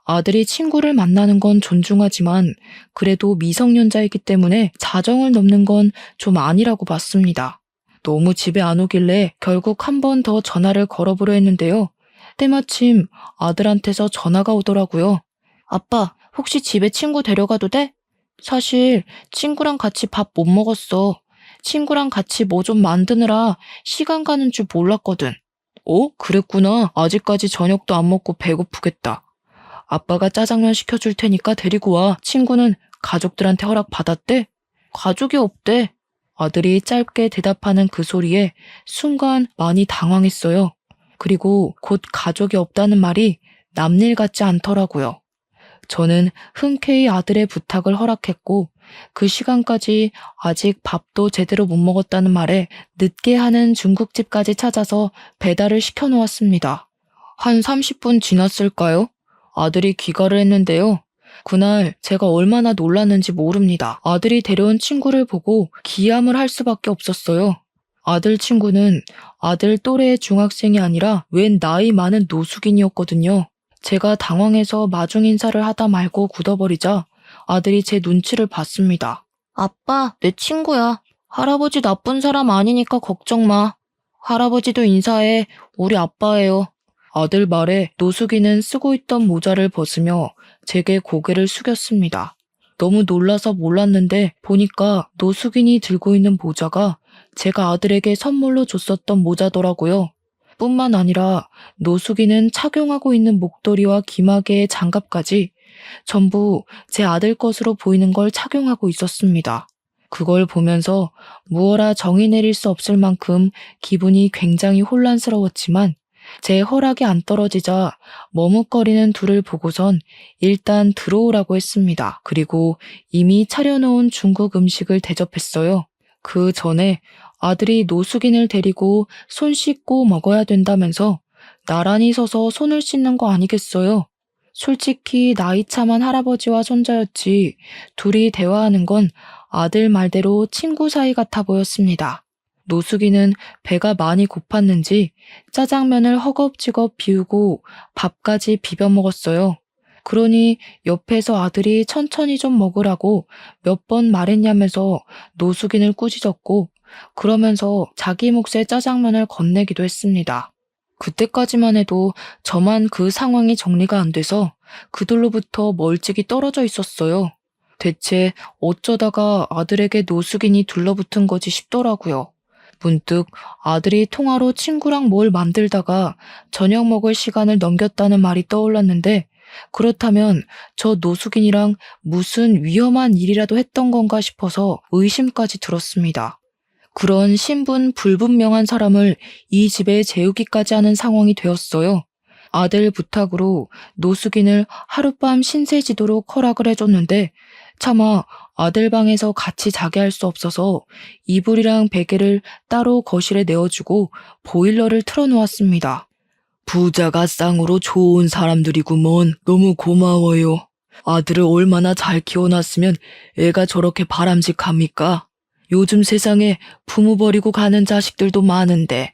아들이 친구를 만나는 건 존중하지만 그래도 미성년자이기 때문에 자정을 넘는 건 좀 아니라고 봤습니다. 너무 집에 안 오길래 결국 한 번 더 전화를 걸어보려 했는데요. 때마침 아들한테서 전화가 오더라고요. 아빠, 혹시 집에 친구 데려가도 돼? 사실 친구랑 같이 밥 못 먹었어. 친구랑 같이 뭐 좀 만드느라 시간 가는 줄 몰랐거든. 그랬구나. 아직까지 저녁도 안 먹고 배고프겠다. 아빠가 짜장면 시켜줄 테니까 데리고 와. 친구는 가족들한테 허락 받았대? 가족이 없대. 아들이 짧게 대답하는 그 소리에 순간 많이 당황했어요. 그리고 곧 가족이 없다는 말이 남일 같지 않더라고요. 저는 흔쾌히 아들의 부탁을 허락했고 그 시간까지 아직 밥도 제대로 못 먹었다는 말에 늦게 하는 중국집까지 찾아서 배달을 시켜놓았습니다. 한 30분 지났을까요? 아들이 귀가를 했는데요. 그날 제가 얼마나 놀랐는지 모릅니다. 아들이 데려온 친구를 보고 기함을 할 수밖에 없었어요. 아들 친구는 아들 또래의 중학생이 아니라 웬 나이 많은 노숙인이었거든요. 제가 당황해서 마중 인사를 하다 말고 굳어버리자 아들이 제 눈치를 봤습니다. 아빠, 내 친구야. 할아버지 나쁜 사람 아니니까 걱정 마. 할아버지도 인사해. 우리 아빠예요. 아들 말에 노숙이는 쓰고 있던 모자를 벗으며 제게 고개를 숙였습니다. 너무 놀라서 몰랐는데 보니까 노숙인이 들고 있는 모자가 제가 아들에게 선물로 줬었던 모자더라고요. 뿐만 아니라 노숙인은 착용하고 있는 목도리와 귀마개의 장갑까지 전부 제 아들 것으로 보이는 걸 착용하고 있었습니다. 그걸 보면서 무어라 정의 내릴 수 없을 만큼 기분이 굉장히 혼란스러웠지만 제 허락이 안 떨어지자 머뭇거리는 둘을 보고선 일단 들어오라고 했습니다. 그리고 이미 차려놓은 중국 음식을 대접했어요. 그 전에 아들이 노숙인을 데리고 손 씻고 먹어야 된다면서 나란히 서서 손을 씻는 거 아니겠어요? 솔직히 나이 참한 할아버지와 손자였지 둘이 대화하는 건 아들 말대로 친구 사이 같아 보였습니다. 노숙이는 배가 많이 고팠는지 짜장면을 허겁지겁 비우고 밥까지 비벼 먹었어요. 그러니 옆에서 아들이 천천히 좀 먹으라고 몇 번 말했냐면서 노숙인을 꾸짖었고 그러면서 자기 몫의 짜장면을 건네기도 했습니다. 그때까지만 해도 저만 그 상황이 정리가 안 돼서 그들로부터 멀찍이 떨어져 있었어요. 대체 어쩌다가 아들에게 노숙인이 둘러붙은 거지 싶더라고요. 문득 아들이 통화로 친구랑 뭘 만들다가 저녁 먹을 시간을 넘겼다는 말이 떠올랐는데 그렇다면 저 노숙인이랑 무슨 위험한 일이라도 했던 건가 싶어서 의심까지 들었습니다. 그런 신분 불분명한 사람을 이 집에 재우기까지 하는 상황이 되었어요. 아들 부탁으로 노숙인을 하룻밤 신세지도록 허락을 해줬는데 차마 아들 방에서 같이 자게 할 수 없어서 이불이랑 베개를 따로 거실에 내어주고 보일러를 틀어놓았습니다. 부자가 쌍으로 좋은 사람들이구먼. 너무 고마워요. 아들을 얼마나 잘 키워놨으면 애가 저렇게 바람직합니까? 요즘 세상에 부모 버리고 가는 자식들도 많은데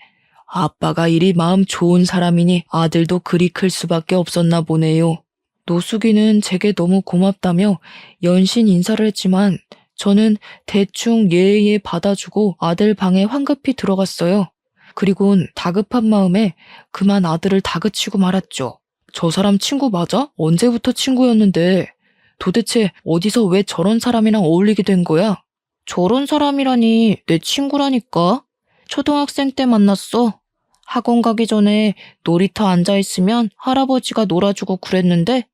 아빠가 이리 마음 좋은 사람이니 아들도 그리 클 수밖에 없었나 보네요. 노숙이는 제게 너무 고맙다며 연신 인사를 했지만 저는 대충 예의에 받아주고 아들 방에 황급히 들어갔어요. 그리곤 다급한 마음에 그만 아들을 다그치고 말았죠. 저 사람 친구 맞아? 언제부터 친구였는데 도대체 어디서 왜 저런 사람이랑 어울리게 된 거야? 저런 사람이라니 내 친구라니까. 초등학생 때 만났어. 학원 가기 전에 놀이터 앉아있으면 할아버지가 놀아주고 그랬는데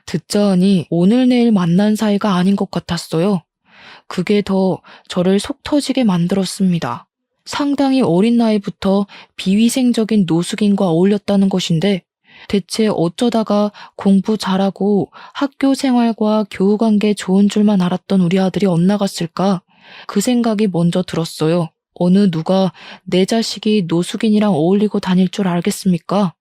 듣자 하니 오늘 내일 만난 사이가 아닌 것 같았어요. 그게 더 저를 속 터지게 만들었습니다. 상당히 어린 나이부터 비위생적인 노숙인과 어울렸다는 것인데 대체 어쩌다가 공부 잘하고 학교 생활과 교우관계 좋은 줄만 알았던 우리 아들이 엇나갔을까? 그 생각이 먼저 들었어요. 어느 누가 내 자식이 노숙인이랑 어울리고 다닐 줄 알겠습니까?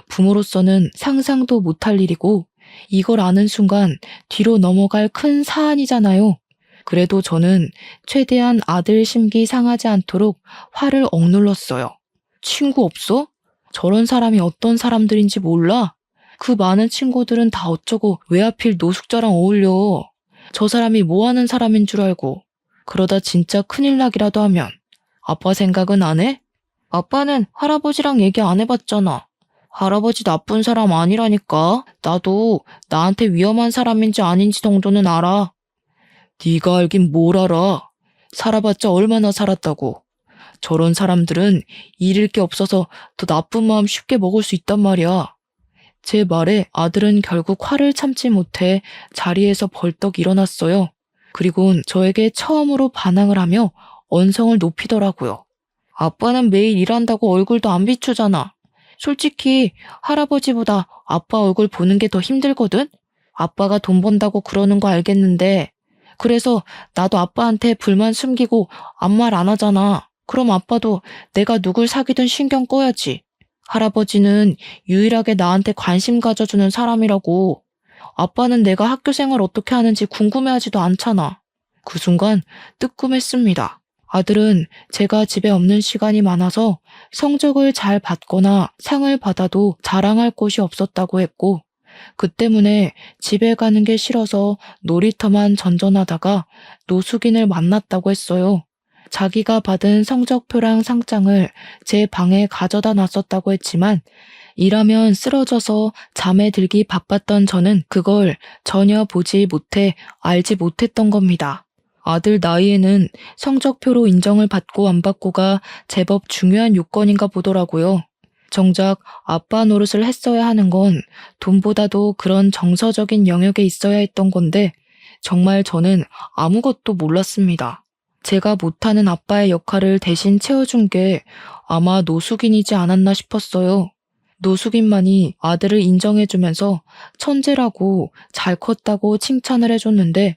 부모로서는 상상도 못할 일이고 이걸 아는 순간 뒤로 넘어갈 큰 사안이잖아요. 그래도 저는 최대한 아들 심기 상하지 않도록 화를 억눌렀어요. 친구 없어? 저런 사람이 어떤 사람들인지 몰라? 그 많은 친구들은 다 어쩌고 왜 하필 노숙자랑 어울려? 저 사람이 뭐 하는 사람인 줄 알고. 그러다 진짜 큰일 나기라도 하면 아빠 생각은 안 해? 아빠는 할아버지랑 얘기 안 해봤잖아. 할아버지 나쁜 사람 아니라니까. 나도 나한테 위험한 사람인지 아닌지 정도는 알아. 네가 알긴 뭘 알아. 살아봤자 얼마나 살았다고. 저런 사람들은 잃을 게 없어서 더 나쁜 마음 쉽게 먹을 수 있단 말이야. 제 말에 아들은 결국 화를 참지 못해 자리에서 벌떡 일어났어요. 그리곤 저에게 처음으로 반항을 하며 언성을 높이더라고요. 아빠는 매일 일한다고 얼굴도 안 비추잖아. 솔직히 할아버지보다 아빠 얼굴 보는 게 더 힘들거든? 아빠가 돈 번다고 그러는 거 알겠는데 그래서 나도 아빠한테 불만 숨기고 아무 말 안 하잖아. 그럼 아빠도 내가 누굴 사귀든 신경 꺼야지. 할아버지는 유일하게 나한테 관심 가져주는 사람이라고. 아빠는 내가 학교 생활 어떻게 하는지 궁금해하지도 않잖아. 그 순간 뜨끔했습니다. 아들은 제가 집에 없는 시간이 많아서 성적을 잘 받거나 상을 받아도 자랑할 곳이 없었다고 했고, 그 때문에 집에 가는 게 싫어서 놀이터만 전전하다가 노숙인을 만났다고 했어요. 자기가 받은 성적표랑 상장을 제 방에 가져다 놨었다고 했지만, 일하면 쓰러져서 잠에 들기 바빴던 저는 그걸 전혀 보지 못해 알지 못했던 겁니다. 아들 나이에는 성적표로 인정을 받고 안 받고가 제법 중요한 요건인가 보더라고요. 정작 아빠 노릇을 했어야 하는 건 돈보다도 그런 정서적인 영역에 있어야 했던 건데 정말 저는 아무것도 몰랐습니다. 제가 못하는 아빠의 역할을 대신 채워준 게 아마 노숙인이지 않았나 싶었어요. 노숙인만이 아들을 인정해주면서 천재라고 잘 컸다고 칭찬을 해줬는데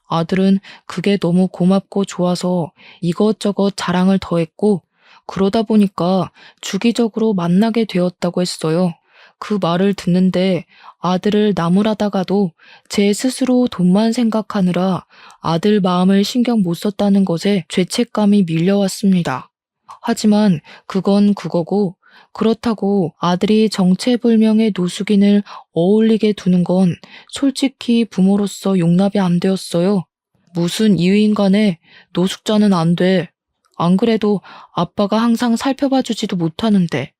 아들은 그게 너무 고맙고 좋아서 이것저것 자랑을 더했고 그러다 보니까 주기적으로 만나게 되었다고 했어요. 그 말을 듣는데 아들을 나무라다가도 제 스스로 돈만 생각하느라 아들 마음을 신경 못 썼다는 것에 죄책감이 밀려왔습니다. 하지만 그건 그거고 그렇다고 아들이 정체불명의 노숙인을 어울리게 두는 건 솔직히 부모로서 용납이 안 되었어요. 무슨 이유인 간에 노숙자는 안 돼. 안 그래도 아빠가 항상 살펴봐주지도 못하는데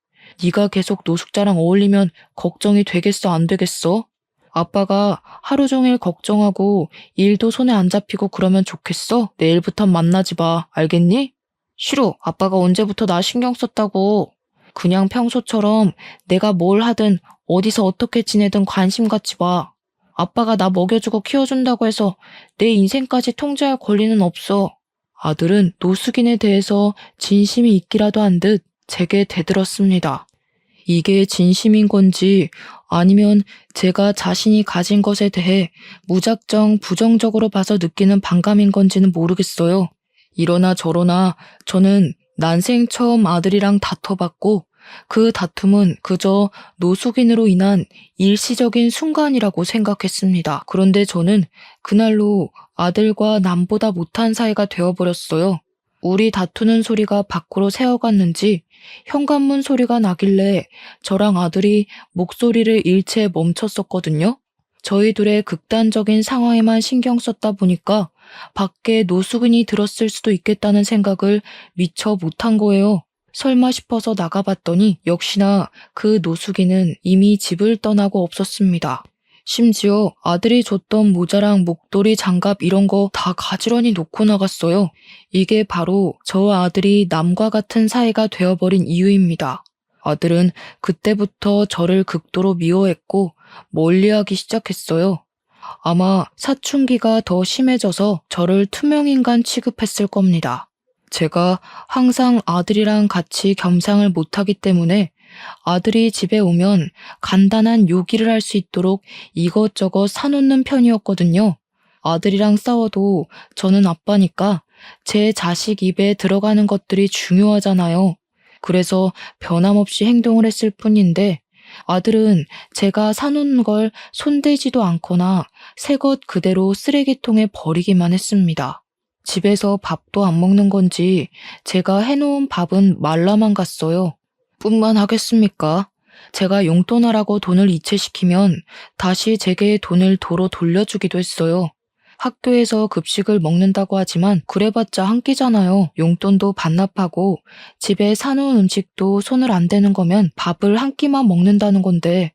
네가 계속 노숙자랑 어울리면 걱정이 되겠어 안 되겠어? 아빠가 하루 종일 걱정하고 일도 손에 안 잡히고 그러면 좋겠어? 내일부턴 만나지 마. 알겠니? 싫어. 아빠가 언제부터 나 신경 썼다고. 그냥 평소처럼 내가 뭘 하든 어디서 어떻게 지내든 관심 갖지 마. 아빠가 나 먹여주고 키워준다고 해서 내 인생까지 통제할 권리는 없어. 아들은 노숙인에 대해서 진심이 있기라도 한 듯 제게 대들었습니다. 이게 진심인 건지 아니면 제가 자신이 가진 것에 대해 무작정 부정적으로 봐서 느끼는 반감인 건지는 모르겠어요. 이러나 저러나 저는 난생 처음 아들이랑 다퉈봤고 그 다툼은 그저 노숙인으로 인한 일시적인 순간이라고 생각했습니다. 그런데 저는 그날로 아들과 남보다 못한 사이가 되어버렸어요. 우리 다투는 소리가 밖으로 새어갔는지 현관문 소리가 나길래 저랑 아들이 목소리를 일체 멈췄었거든요. 저희 둘의 극단적인 상황에만 신경 썼다 보니까 밖에 노숙인이 들었을 수도 있겠다는 생각을 미처 못한 거예요. 설마 싶어서 나가봤더니 역시나 그 노숙인은 이미 집을 떠나고 없었습니다. 심지어 아들이 줬던 모자랑 목도리, 장갑 이런 거 다 가지런히 놓고 나갔어요. 이게 바로 저 아들이 남과 같은 사이가 되어버린 이유입니다. 아들은 그때부터 저를 극도로 미워했고 멀리하기 시작했어요. 아마 사춘기가 더 심해져서 저를 투명인간 취급했을 겁니다. 제가 항상 아들이랑 같이 겸상을 못하기 때문에 아들이 집에 오면 간단한 요기를 할 수 있도록 이것저것 사놓는 편이었거든요. 아들이랑 싸워도 저는 아빠니까 제 자식 입에 들어가는 것들이 중요하잖아요. 그래서 변함없이 행동을 했을 뿐인데 아들은 제가 사놓은 걸 손대지도 않거나 새 것 그대로 쓰레기통에 버리기만 했습니다. 집에서 밥도 안 먹는 건지 제가 해놓은 밥은 말라만 갔어요. 뿐만 하겠습니까? 제가 용돈하라고 돈을 이체시키면 다시 제게 돈을 도로 돌려주기도 했어요. 학교에서 급식을 먹는다고 하지만 그래봤자 한 끼잖아요. 용돈도 반납하고 집에 사놓은 음식도 손을 안 대는 거면 밥을 한 끼만 먹는다는 건데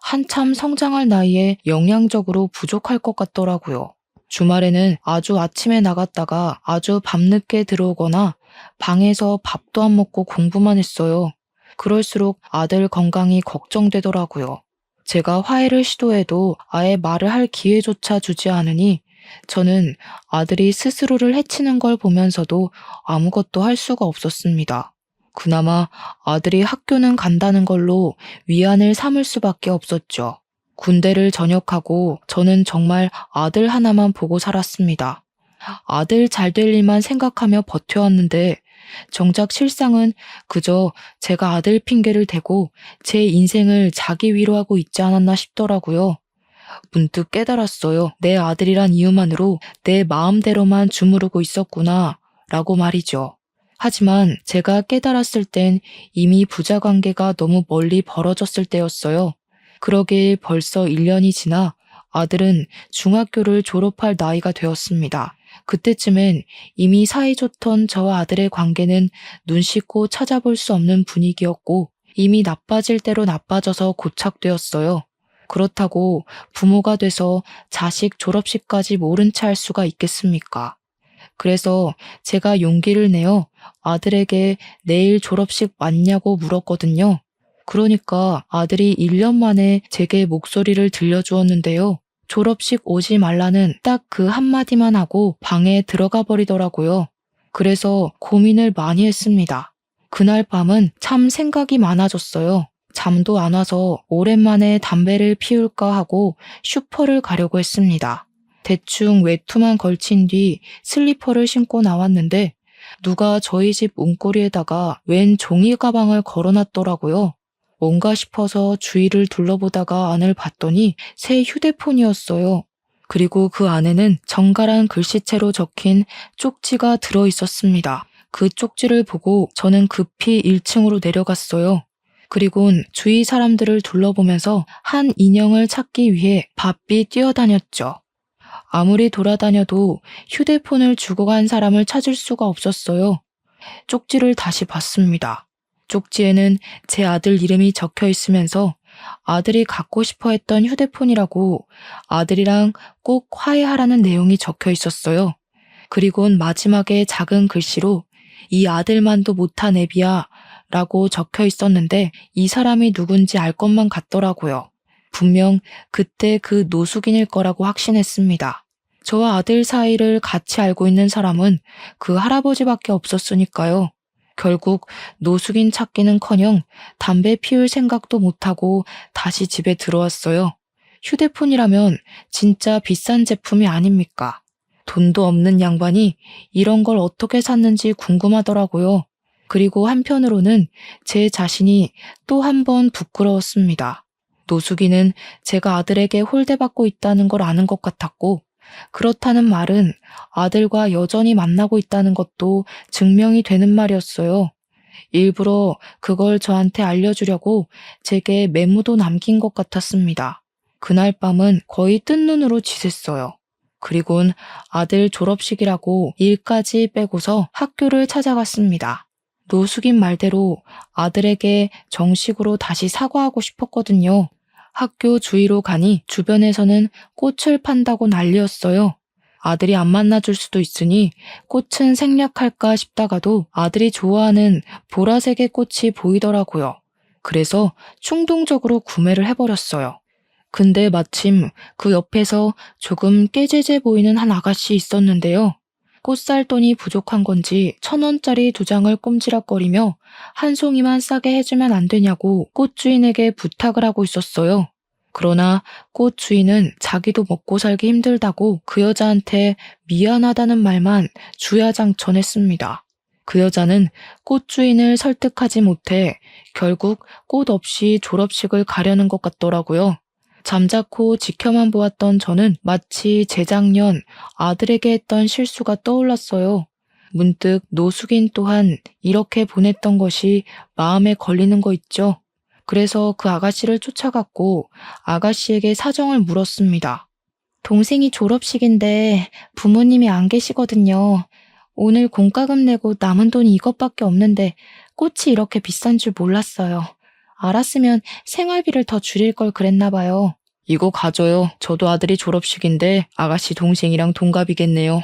한참 성장할 나이에 영양적으로 부족할 것 같더라고요. 주말에는 아주 아침에 나갔다가 아주 밤늦게 들어오거나 방에서 밥도 안 먹고 공부만 했어요. 그럴수록 아들 건강이 걱정되더라고요. 제가 화해를 시도해도 아예 말을 할 기회조차 주지 않으니 저는 아들이 스스로를 해치는 걸 보면서도 아무것도 할 수가 없었습니다. 그나마 아들이 학교는 간다는 걸로 위안을 삼을 수밖에 없었죠. 군대를 전역하고 저는 정말 아들 하나만 보고 살았습니다. 아들 잘 될 일만 생각하며 버텨왔는데 정작 실상은 그저 제가 아들 핑계를 대고 제 인생을 자기 위로하고 있지 않았나 싶더라고요. 문득 깨달았어요. 내 아들이란 이유만으로 내 마음대로만 주무르고 있었구나 라고 말이죠. 하지만 제가 깨달았을 땐 이미 부자 관계가 너무 멀리 벌어졌을 때였어요. 그러길 벌써 1년이 지나 아들은 중학교를 졸업할 나이가 되었습니다. 그때쯤엔 이미 사이좋던 저와 아들의 관계는 눈 씻고 찾아볼 수 없는 분위기였고 이미 나빠질 대로 나빠져서 고착되었어요. 그렇다고 부모가 돼서 자식 졸업식까지 모른 채 할 수가 있겠습니까? 그래서 제가 용기를 내어 아들에게 내일 졸업식 맞냐고 물었거든요. 그러니까 아들이 1년 만에 제게 목소리를 들려주었는데요. 졸업식 오지 말라는 딱 그 한마디만 하고 방에 들어가 버리더라고요. 그래서 고민을 많이 했습니다. 그날 밤은 참 생각이 많아졌어요. 잠도 안 와서 오랜만에 담배를 피울까 하고 슈퍼를 가려고 했습니다. 대충 외투만 걸친 뒤 슬리퍼를 신고 나왔는데 누가 저희 집 문고리에다가 웬 종이 가방을 걸어놨더라고요. 뭔가 싶어서 주위를 둘러보다가 안을 봤더니 새 휴대폰이었어요. 그리고 그 안에는 정갈한 글씨체로 적힌 쪽지가 들어 있었습니다. 그 쪽지를 보고 저는 급히 1층으로 내려갔어요. 그리곤 주위 사람들을 둘러보면서 한 인형을 찾기 위해 바삐 뛰어다녔죠. 아무리 돌아다녀도 휴대폰을 주고 간 사람을 찾을 수가 없었어요. 쪽지를 다시 봤습니다. 쪽지에는 제 아들 이름이 적혀 있으면서 아들이 갖고 싶어 했던 휴대폰이라고 아들이랑 꼭 화해하라는 내용이 적혀 있었어요. 그리곤 마지막에 작은 글씨로 이 아들만도 못한 애비야 라고 적혀 있었는데 이 사람이 누군지 알 것만 같더라고요. 분명 그때 그 노숙인일 거라고 확신했습니다. 저와 아들 사이를 같이 알고 있는 사람은 그 할아버지밖에 없었으니까요. 결국 노숙인 찾기는커녕 담배 피울 생각도 못하고 다시 집에 들어왔어요. 휴대폰이라면 진짜 비싼 제품이 아닙니까? 돈도 없는 양반이 이런 걸 어떻게 샀는지 궁금하더라고요. 그리고 한편으로는 제 자신이 또 한 번 부끄러웠습니다. 노숙인은 제가 아들에게 홀대받고 있다는 걸 아는 것 같았고 그렇다는 말은 아들과 여전히 만나고 있다는 것도 증명이 되는 말이었어요. 일부러 그걸 저한테 알려주려고 제게 메모도 남긴 것 같았습니다. 그날 밤은 거의 뜬 눈으로 지샜어요. 그리곤 아들 졸업식이라고 일까지 빼고서 학교를 찾아갔습니다. 노숙인 말대로 아들에게 정식으로 다시 사과하고 싶었거든요. 학교 주위로 가니 주변에서는 꽃을 판다고 난리였어요. 아들이 안 만나줄 수도 있으니 꽃은 생략할까 싶다가도 아들이 좋아하는 보라색의 꽃이 보이더라고요. 그래서 충동적으로 구매를 해버렸어요. 근데 마침 그 옆에서 조금 깨재재 보이는 한 아가씨 있었는데요. 꽃 살 돈이 부족한 건지 1,000원짜리 2장을 꼼지락거리며 한 송이만 싸게 해주면 안 되냐고 꽃 주인에게 부탁을 하고 있었어요. 그러나 꽃 주인은 자기도 먹고 살기 힘들다고 그 여자한테 미안하다는 말만 주야장천했습니다. 그 여자는 꽃 주인을 설득하지 못해 결국 꽃 없이 졸업식을 가려는 것 같더라고요. 잠자코 지켜만 보았던 저는 마치 재작년 아들에게 했던 실수가 떠올랐어요. 문득 노숙인 또한 이렇게 보냈던 것이 마음에 걸리는 거 있죠. 그래서 그 아가씨를 쫓아갔고 아가씨에게 사정을 물었습니다. 동생이 졸업식인데 부모님이 안 계시거든요. 오늘 공과금 내고 남은 돈이 이것밖에 없는데 꽃이 이렇게 비싼 줄 몰랐어요. 알았으면 생활비를 더 줄일 걸 그랬나 봐요. 이거 가져요. 저도 아들이 졸업식인데 아가씨 동생이랑 동갑이겠네요.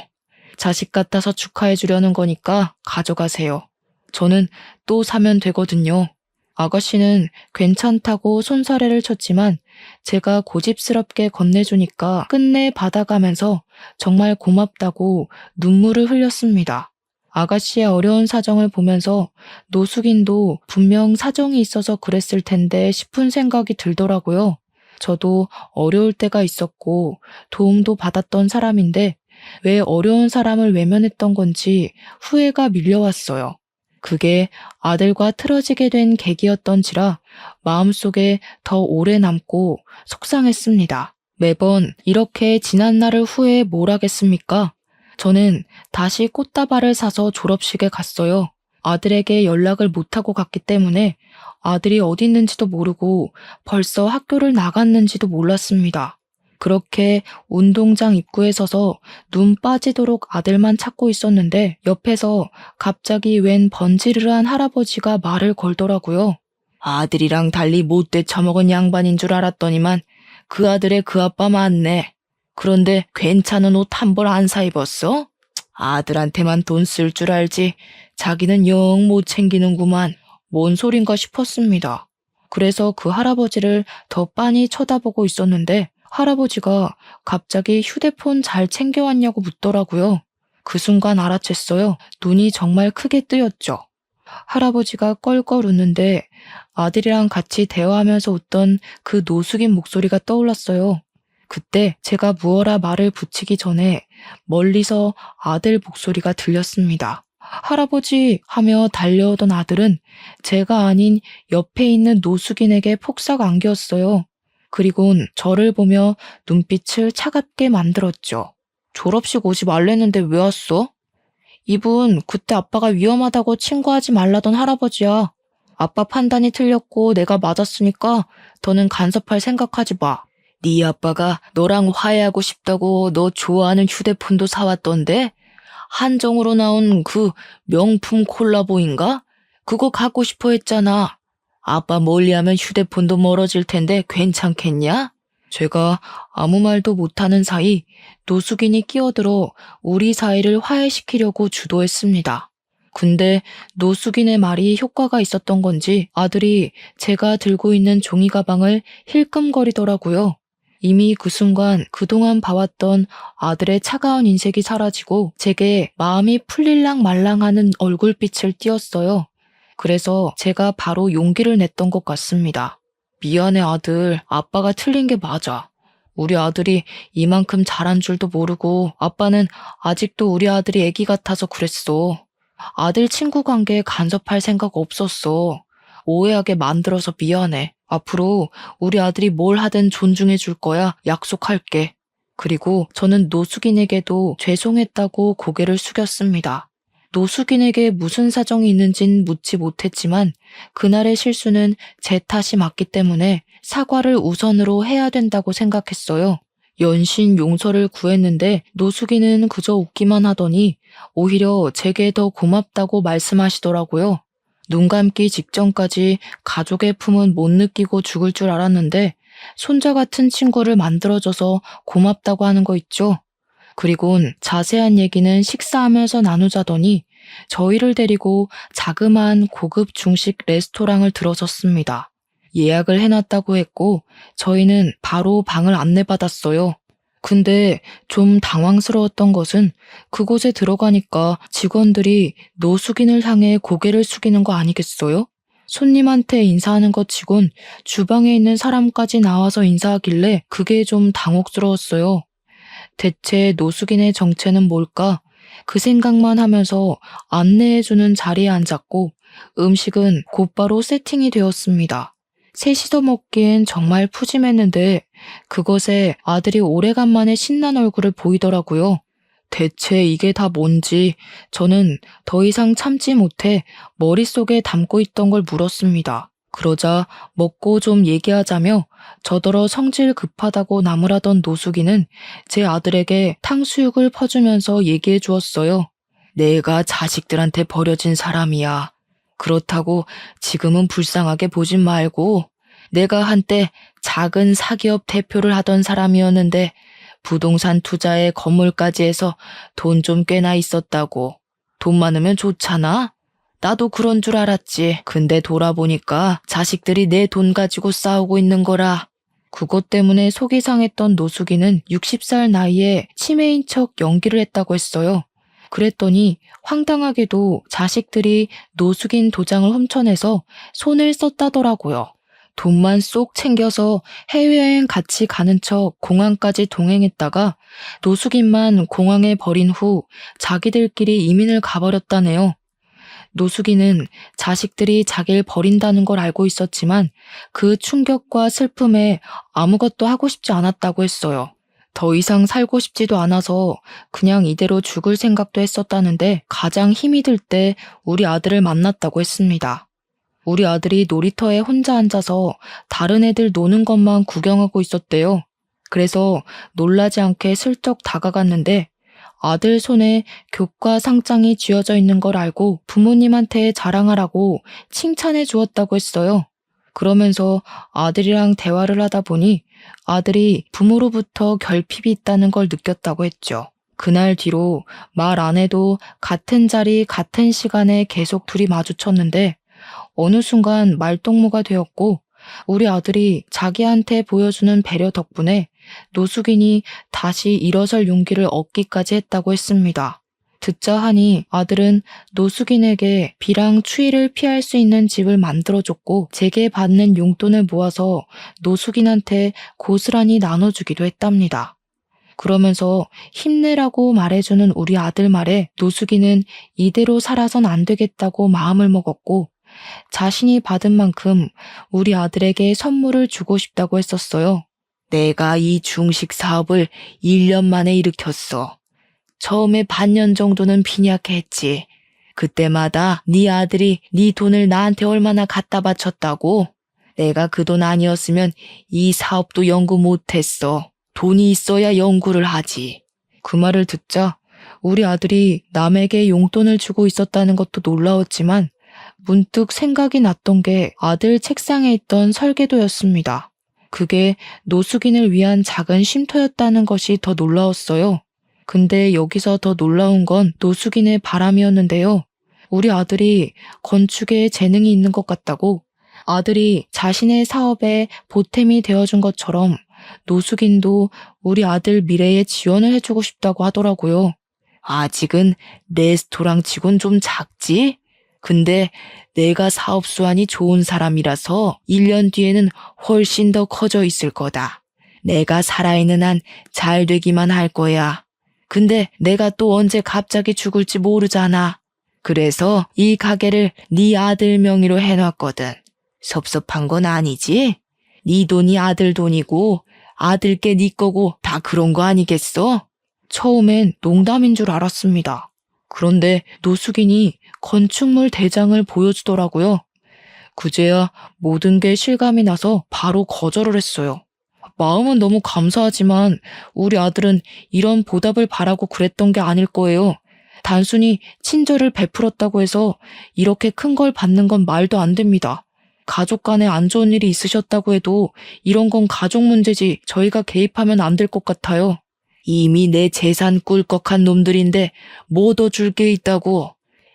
자식 같아서 축하해 주려는 거니까 가져가세요. 저는 또 사면 되거든요. 아가씨는 괜찮다고 손사래를 쳤지만 제가 고집스럽게 건네주니까 끝내 받아가면서 정말 고맙다고 눈물을 흘렸습니다. 아가씨의 어려운 사정을 보면서 노숙인도 분명 사정이 있어서 그랬을 텐데 싶은 생각이 들더라고요. 저도 어려울 때가 있었고 도움도 받았던 사람인데 왜 어려운 사람을 외면했던 건지 후회가 밀려왔어요. 그게 아들과 틀어지게 된 계기였던지라 마음속에 더 오래 남고 속상했습니다. 매번 이렇게 지난 날을 후회해 뭘 하겠습니까? 저는 다시 꽃다발을 사서 졸업식에 갔어요. 아들에게 연락을 못하고 갔기 때문에 아들이 어디 있는지도 모르고 벌써 학교를 나갔는지도 몰랐습니다. 그렇게 운동장 입구에 서서 눈 빠지도록 아들만 찾고 있었는데 옆에서 갑자기 웬 번지르르한 할아버지가 말을 걸더라고요. 아들이랑 달리 못돼 처먹은 양반인 줄 알았더니만 그 아들의 그 아빠 맞네. 그런데 괜찮은 옷 한 벌 안 사 입었어? 아들한테만 돈 쓸 줄 알지 자기는 영 못 챙기는구만. 뭔 소린가 싶었습니다. 그래서 그 할아버지를 더 빤히 쳐다보고 있었는데 할아버지가 갑자기 휴대폰 잘 챙겨왔냐고 묻더라고요. 그 순간 알아챘어요. 눈이 정말 크게 뜨였죠. 할아버지가 껄껄 웃는데 아들이랑 같이 대화하면서 웃던 그 노숙인 목소리가 떠올랐어요. 그때 제가 무어라 말을 붙이기 전에 멀리서 아들 목소리가 들렸습니다. 할아버지 하며 달려오던 아들은 제가 아닌 옆에 있는 노숙인에게 폭삭 안겼어요. 그리곤 저를 보며 눈빛을 차갑게 만들었죠. 졸업식 오지 말랬는데 왜 왔어? 이분 그때 아빠가 위험하다고 친구하지 말라던 할아버지야. 아빠 판단이 틀렸고 내가 맞았으니까 더는 간섭할 생각하지 마. 네 아빠가 너랑 화해하고 싶다고 너 좋아하는 휴대폰도 사왔던데? 한정으로 나온 그 명품 콜라보인가? 그거 갖고 싶어 했잖아. 아빠 멀리하면 휴대폰도 멀어질 텐데 괜찮겠냐? 제가 아무 말도 못하는 사이 노숙인이 끼어들어 우리 사이를 화해시키려고 주도했습니다. 근데 노숙인의 말이 효과가 있었던 건지 아들이 제가 들고 있는 종이 가방을 힐끔거리더라고요. 이미 그 순간 그동안 봐왔던 아들의 차가운 인색이 사라지고 제게 마음이 풀릴랑 말랑하는 얼굴빛을 띄었어요. 그래서 제가 바로 용기를 냈던 것 같습니다. 미안해 아들, 아빠가 틀린 게 맞아. 우리 아들이 이만큼 잘한 줄도 모르고 아빠는 아직도 우리 아들이 애기 같아서 그랬어. 아들 친구 관계에 간섭할 생각 없었어. 오해하게 만들어서 미안해. 앞으로 우리 아들이 뭘 하든 존중해 줄 거야. 약속할게. 그리고 저는 노숙인에게도 죄송했다고 고개를 숙였습니다. 노숙인에게 무슨 사정이 있는진 묻지 못했지만 그날의 실수는 제 탓이 맞기 때문에 사과를 우선으로 해야 된다고 생각했어요. 연신 용서를 구했는데 노숙인은 그저 웃기만 하더니 오히려 제게 더 고맙다고 말씀하시더라고요. 눈 감기 직전까지 가족의 품은 못 느끼고 죽을 줄 알았는데 손자 같은 친구를 만들어줘서 고맙다고 하는 거 있죠. 그리곤 자세한 얘기는 식사하면서 나누자더니 저희를 데리고 자그마한 고급 중식 레스토랑을 들어섰습니다. 예약을 해놨다고 했고 저희는 바로 방을 안내받았어요. 근데 좀 당황스러웠던 것은 그곳에 들어가니까 직원들이 노숙인을 향해 고개를 숙이는 거 아니겠어요? 손님한테 인사하는 것 치곤 주방에 있는 사람까지 나와서 인사하길래 그게 좀 당혹스러웠어요. 대체 노숙인의 정체는 뭘까? 그 생각만 하면서 안내해주는 자리에 앉았고 음식은 곧바로 세팅이 되었습니다. 셋이서 먹기엔 정말 푸짐했는데 그것에 아들이 오래간만에 신난 얼굴을 보이더라고요. 대체 이게 다 뭔지 저는 더 이상 참지 못해 머릿속에 담고 있던 걸 물었습니다. 그러자 먹고 좀 얘기하자며 저더러 성질 급하다고 나무라던 노숙인은 제 아들에게 탕수육을 퍼주면서 얘기해 주었어요. 내가 자식들한테 버려진 사람이야. 그렇다고 지금은 불쌍하게 보진 말고 내가 한때 작은 사기업 대표를 하던 사람이었는데 부동산 투자에 건물까지 해서 돈 좀 꽤나 있었다고. 돈 많으면 좋잖아? 나도 그런 줄 알았지. 근데 돌아보니까 자식들이 내 돈 가지고 싸우고 있는 거라. 그것 때문에 속이 상했던 노숙인은 60살 나이에 치매인 척 연기를 했다고 했어요. 그랬더니 황당하게도 자식들이 노숙인 도장을 훔쳐내서 손을 썼다더라고요. 돈만 쏙 챙겨서 해외여행 같이 가는 척 공항까지 동행했다가 노숙인만 공항에 버린 후 자기들끼리 이민을 가버렸다네요. 노숙인은 자식들이 자기를 버린다는 걸 알고 있었지만 그 충격과 슬픔에 아무것도 하고 싶지 않았다고 했어요. 더 이상 살고 싶지도 않아서 그냥 이대로 죽을 생각도 했었다는데 가장 힘이 들 때 우리 아들을 만났다고 했습니다. 우리 아들이 놀이터에 혼자 앉아서 다른 애들 노는 것만 구경하고 있었대요. 그래서 놀라지 않게 슬쩍 다가갔는데 아들 손에 교과 상장이 쥐어져 있는 걸 알고 부모님한테 자랑하라고 칭찬해 주었다고 했어요. 그러면서 아들이랑 대화를 하다 보니 아들이 부모로부터 결핍이 있다는 걸 느꼈다고 했죠. 그날 뒤로 말 안 해도 같은 자리 같은 시간에 계속 둘이 마주쳤는데 어느 순간 말동무가 되었고 우리 아들이 자기한테 보여주는 배려 덕분에 노숙인이 다시 일어설 용기를 얻기까지 했다고 했습니다. 듣자 하니 아들은 노숙인에게 비랑 추위를 피할 수 있는 집을 만들어줬고 제게 받는 용돈을 모아서 노숙인한테 고스란히 나눠주기도 했답니다. 그러면서 힘내라고 말해주는 우리 아들 말에 노숙인은 이대로 살아선 안 되겠다고 마음을 먹었고 자신이 받은 만큼 우리 아들에게 선물을 주고 싶다고 했었어요. 내가 이 중식 사업을 1년 만에 일으켰어. 처음에 반년 정도는 빈약했지. 그때마다 네 아들이 네 돈을 나한테 얼마나 갖다 바쳤다고? 내가 그 돈 아니었으면 이 사업도 연구 못했어. 돈이 있어야 연구를 하지. 그 말을 듣자 우리 아들이 남에게 용돈을 주고 있었다는 것도 놀라웠지만 문득 생각이 났던 게 아들 책상에 있던 설계도였습니다. 그게 노숙인을 위한 작은 쉼터였다는 것이 더 놀라웠어요. 근데 여기서 더 놀라운 건 노숙인의 바람이었는데요. 우리 아들이 건축에 재능이 있는 것 같다고 아들이 자신의 사업에 보탬이 되어준 것처럼 노숙인도 우리 아들 미래에 지원을 해주고 싶다고 하더라고요. 아직은 레스토랑 치곤 좀 작지? 근데 내가 사업 수완이 좋은 사람이라서 1년 뒤에는 훨씬 더 커져 있을 거다. 내가 살아있는 한 잘 되기만 할 거야. 근데 내가 또 언제 갑자기 죽을지 모르잖아. 그래서 이 가게를 네 아들 명의로 해놨거든. 섭섭한 건 아니지? 네 돈이 아들 돈이고 아들께 네 거고 다 그런 거 아니겠어? 처음엔 농담인 줄 알았습니다. 그런데 노숙인이 건축물 대장을 보여주더라고요. 그제야 모든 게 실감이 나서 바로 거절을 했어요. 마음은 너무 감사하지만 우리 아들은 이런 보답을 바라고 그랬던 게 아닐 거예요. 단순히 친절을 베풀었다고 해서 이렇게 큰 걸 받는 건 말도 안 됩니다. 가족 간에 안 좋은 일이 있으셨다고 해도 이런 건 가족 문제지 저희가 개입하면 안 될 것 같아요. 이미 내 재산 꿀꺽한 놈들인데 뭐 더 줄 게 있다고.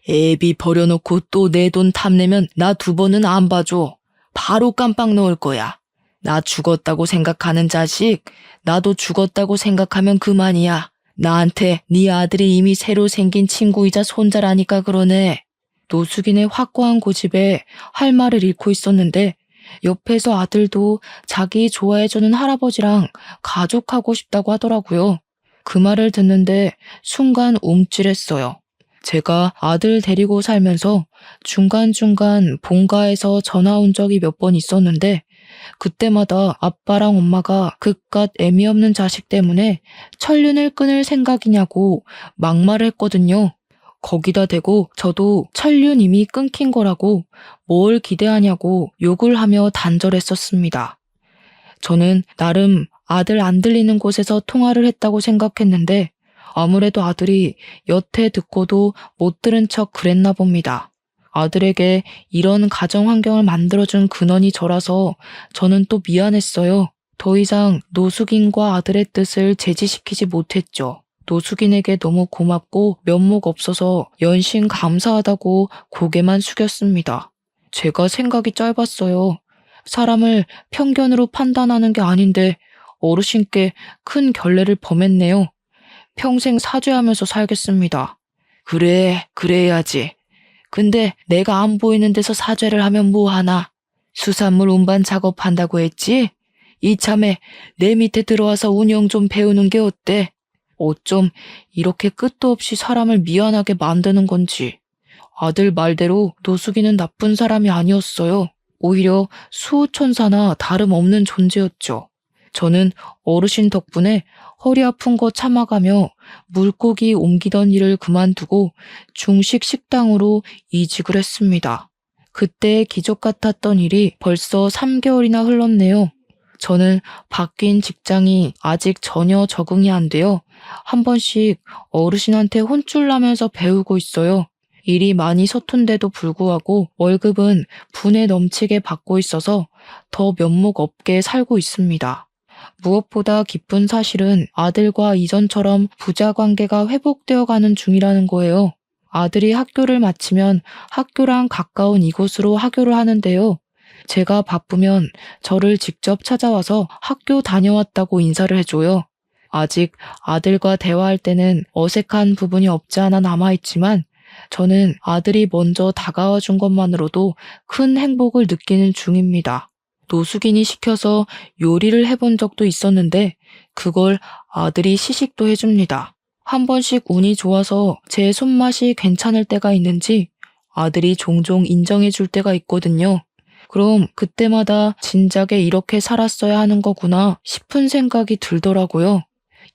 애비 버려놓고 또 내 돈 탐내면 나 2번은 안 봐줘. 바로 깜빡 넣을 거야. 나 죽었다고 생각하는 자식, 나도 죽었다고 생각하면 그만이야. 나한테 네 아들이 이미 새로 생긴 친구이자 손자라니까 그러네. 노숙인의 확고한 고집에 할 말을 잃고 있었는데 옆에서 아들도 자기 좋아해주는 할아버지랑 가족하고 싶다고 하더라고요. 그 말을 듣는데 순간 움찔했어요. 제가 아들 데리고 살면서 중간중간 본가에서 전화 온 적이 몇 번 있었는데 그때마다 아빠랑 엄마가 그깟 애미 없는 자식 때문에 천륜을 끊을 생각이냐고 막말을 했거든요. 거기다 대고 저도 천륜 이미 끊긴 거라고 뭘 기대하냐고 욕을 하며 단절했었습니다. 저는 나름 아들 안 들리는 곳에서 통화를 했다고 생각했는데 아무래도 아들이 여태 듣고도 못 들은 척 그랬나 봅니다. 아들에게 이런 가정 환경을 만들어준 근원이 저라서 저는 또 미안했어요. 더 이상 노숙인과 아들의 뜻을 제지시키지 못했죠. 노숙인에게 너무 고맙고 면목 없어서 연신 감사하다고 고개만 숙였습니다. 제가 생각이 짧았어요. 사람을 편견으로 판단하는 게 아닌데 어르신께 큰 결례를 범했네요. 평생 사죄하면서 살겠습니다. 그래, 그래야지. 근데 내가 안 보이는 데서 사죄를 하면 뭐하나? 수산물 운반 작업한다고 했지? 이참에 내 밑에 들어와서 운영 좀 배우는 게 어때? 어쩜 이렇게 끝도 없이 사람을 미안하게 만드는 건지. 아들 말대로 노숙인은 나쁜 사람이 아니었어요. 오히려 수호천사나 다름없는 존재였죠. 저는 어르신 덕분에 허리 아픈 거 참아가며 물고기 옮기던 일을 그만두고 중식 식당으로 이직을 했습니다. 그때 기적 같았던 일이 벌써 3개월이나 흘렀네요. 저는 바뀐 직장이 아직 전혀 적응이 안 돼요. 한 번씩 어르신한테 혼쭐 나면서 배우고 있어요. 일이 많이 서툰데도 불구하고 월급은 분에 넘치게 받고 있어서 더 면목 없게 살고 있습니다. 무엇보다 기쁜 사실은 아들과 이전처럼 부자 관계가 회복되어 가는 중이라는 거예요. 아들이 학교를 마치면 학교랑 가까운 이곳으로 하교를 하는데요. 제가 바쁘면 저를 직접 찾아와서 학교 다녀왔다고 인사를 해줘요. 아직 아들과 대화할 때는 어색한 부분이 없지 않아 남아있지만 저는 아들이 먼저 다가와 준 것만으로도 큰 행복을 느끼는 중입니다. 노숙인이 시켜서 요리를 해본 적도 있었는데 그걸 아들이 시식도 해줍니다. 한 번씩 운이 좋아서 제 손맛이 괜찮을 때가 있는지 아들이 종종 인정해 줄 때가 있거든요. 그럼 그때마다 진작에 이렇게 살았어야 하는 거구나 싶은 생각이 들더라고요.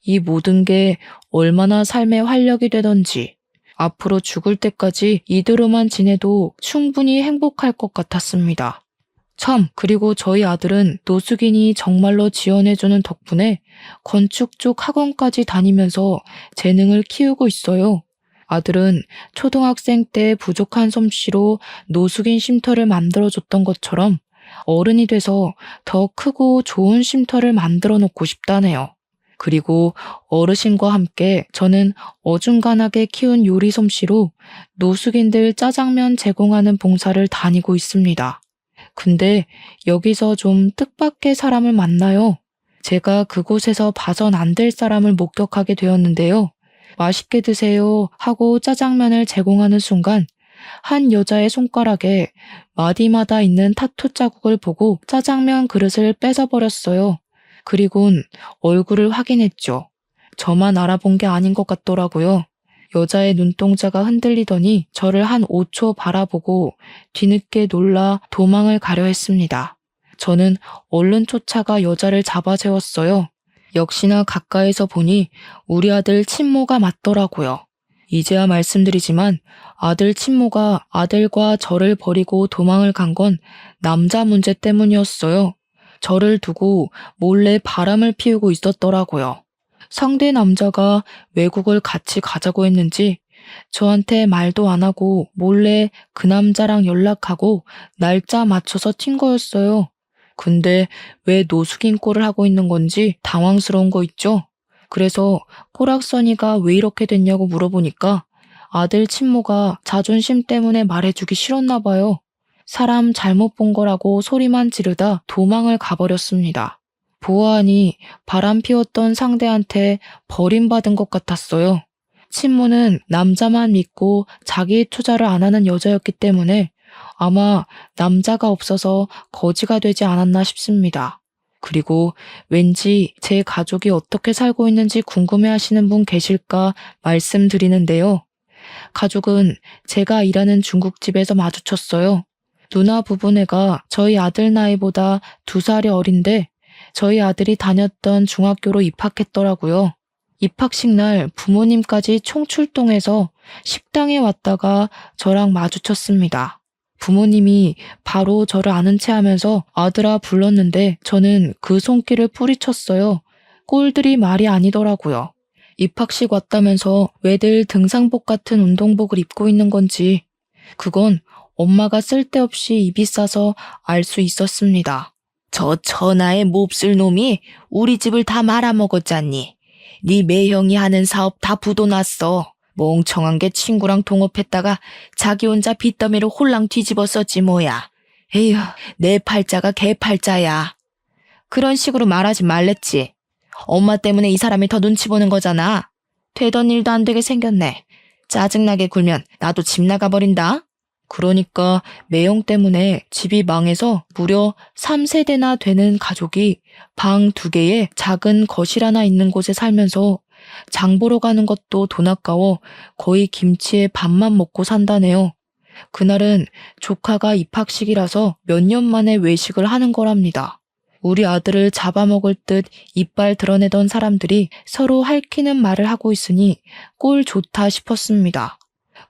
이 모든 게 얼마나 삶의 활력이 되던지 앞으로 죽을 때까지 이대로만 지내도 충분히 행복할 것 같았습니다. 참, 그리고 저희 아들은 노숙인이 정말로 지원해주는 덕분에 건축 쪽 학원까지 다니면서 재능을 키우고 있어요. 아들은 초등학생 때 부족한 솜씨로 노숙인 쉼터를 만들어줬던 것처럼 어른이 돼서 더 크고 좋은 쉼터를 만들어 놓고 싶다네요. 그리고 어르신과 함께 저는 어중간하게 키운 요리 솜씨로 노숙인들 짜장면 제공하는 봉사를 다니고 있습니다. 근데 여기서 좀 뜻밖의 사람을 만나요. 제가 그곳에서 봐선 안 될 사람을 목격하게 되었는데요. 맛있게 드세요 하고 짜장면을 제공하는 순간 한 여자의 손가락에 마디마다 있는 타투 자국을 보고 짜장면 그릇을 뺏어버렸어요. 그리곤 얼굴을 확인했죠. 저만 알아본 게 아닌 것 같더라고요. 여자의 눈동자가 흔들리더니 저를 한 5초 바라보고 뒤늦게 놀라 도망을 가려 했습니다. 저는 얼른 쫓아가 여자를 잡아 세웠어요. 역시나 가까이서 보니 우리 아들 친모가 맞더라고요. 이제야 말씀드리지만 아들 친모가 아들과 저를 버리고 도망을 간 건 남자 문제 때문이었어요. 저를 두고 몰래 바람을 피우고 있었더라고요. 상대 남자가 외국을 같이 가자고 했는지 저한테 말도 안 하고 몰래 그 남자랑 연락하고 날짜 맞춰서 튄 거였어요. 근데 왜 노숙인 꼴을 하고 있는 건지 당황스러운 거 있죠? 그래서 꼬락서니가 왜 이렇게 됐냐고 물어보니까 아들 친모가 자존심 때문에 말해주기 싫었나 봐요. 사람 잘못 본 거라고 소리만 지르다 도망을 가버렸습니다. 보아하니 바람 피웠던 상대한테 버림받은 것 같았어요. 친모는 남자만 믿고 자기 투자를 안 하는 여자였기 때문에 아마 남자가 없어서 거지가 되지 않았나 싶습니다. 그리고 왠지 제 가족이 어떻게 살고 있는지 궁금해하시는 분 계실까 말씀드리는데요. 가족은 제가 일하는 중국집에서 마주쳤어요. 누나 부부네가 저희 아들 나이보다 2살이 어린데 저희 아들이 다녔던 중학교로 입학했더라고요. 입학식 날 부모님까지 총출동해서 식당에 왔다가 저랑 마주쳤습니다. 부모님이 바로 저를 아는 체 하면서 아들아 불렀는데 저는 그 손길을 뿌리쳤어요. 꼴들이 말이 아니더라고요. 입학식 왔다면서 왜들 등산복 같은 운동복을 입고 있는 건지 그건 엄마가 쓸데없이 입이 싸서 알 수 있었습니다. 저 천하의 몹쓸 놈이 우리 집을 다 말아먹었잖니. 네 매형이 하는 사업 다 부도났어. 멍청한 게 친구랑 동업했다가 자기 혼자 빚더미를 홀랑 뒤집었었지 뭐야. 에휴, 내 팔자가 개 팔자야. 그런 식으로 말하지 말랬지. 엄마 때문에 이 사람이 더 눈치 보는 거잖아. 되던 일도 안 되게 생겼네. 짜증나게 굴면 나도 집 나가버린다. 그러니까 매형 때문에 집이 망해서 무려 3세대나 되는 가족이 방 2개에 작은 거실 하나 있는 곳에 살면서 장 보러 가는 것도 돈 아까워 거의 김치에 밥만 먹고 산다네요. 그날은 조카가 입학식이라서 몇 년 만에 외식을 하는 거랍니다. 우리 아들을 잡아먹을 듯 이빨 드러내던 사람들이 서로 핥히는 말을 하고 있으니 꼴 좋다 싶었습니다.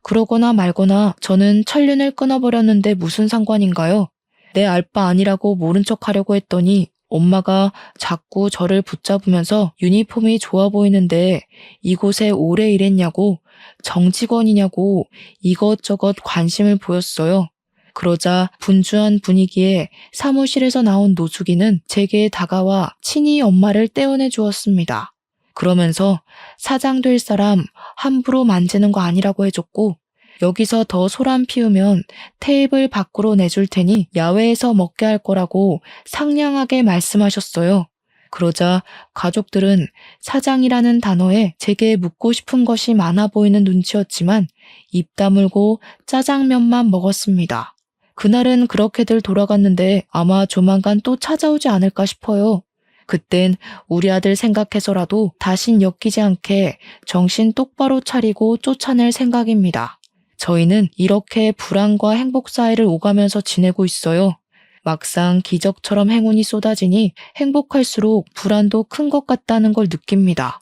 그러거나 말거나 저는 천륜을 끊어버렸는데 무슨 상관인가요? 내 알바 아니라고 모른 척 하려고 했더니 엄마가 자꾸 저를 붙잡으면서 유니폼이 좋아 보이는데 이곳에 오래 일했냐고, 정직원이냐고 이것저것 관심을 보였어요. 그러자 분주한 분위기에 사무실에서 나온 노숙인은 제게 다가와 친히 엄마를 떼어내 주었습니다. 그러면서 사장 될 사람 함부로 만지는 거 아니라고 해줬고, 여기서 더 소란 피우면 테이블 밖으로 내줄 테니 야외에서 먹게 할 거라고 상냥하게 말씀하셨어요. 그러자 가족들은 사장이라는 단어에 제게 묻고 싶은 것이 많아 보이는 눈치였지만 입 다물고 짜장면만 먹었습니다. 그날은 그렇게들 돌아갔는데 아마 조만간 또 찾아오지 않을까 싶어요. 그땐 우리 아들 생각해서라도 다신 엮이지 않게 정신 똑바로 차리고 쫓아낼 생각입니다. 저희는 이렇게 불안과 행복 사이를 오가면서 지내고 있어요. 막상 기적처럼 행운이 쏟아지니 행복할수록 불안도 큰 것 같다는 걸 느낍니다.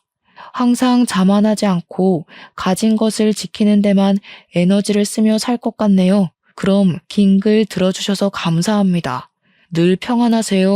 항상 자만하지 않고 가진 것을 지키는 데만 에너지를 쓰며 살 것 같네요. 그럼 긴 글 들어주셔서 감사합니다. 늘 평안하세요.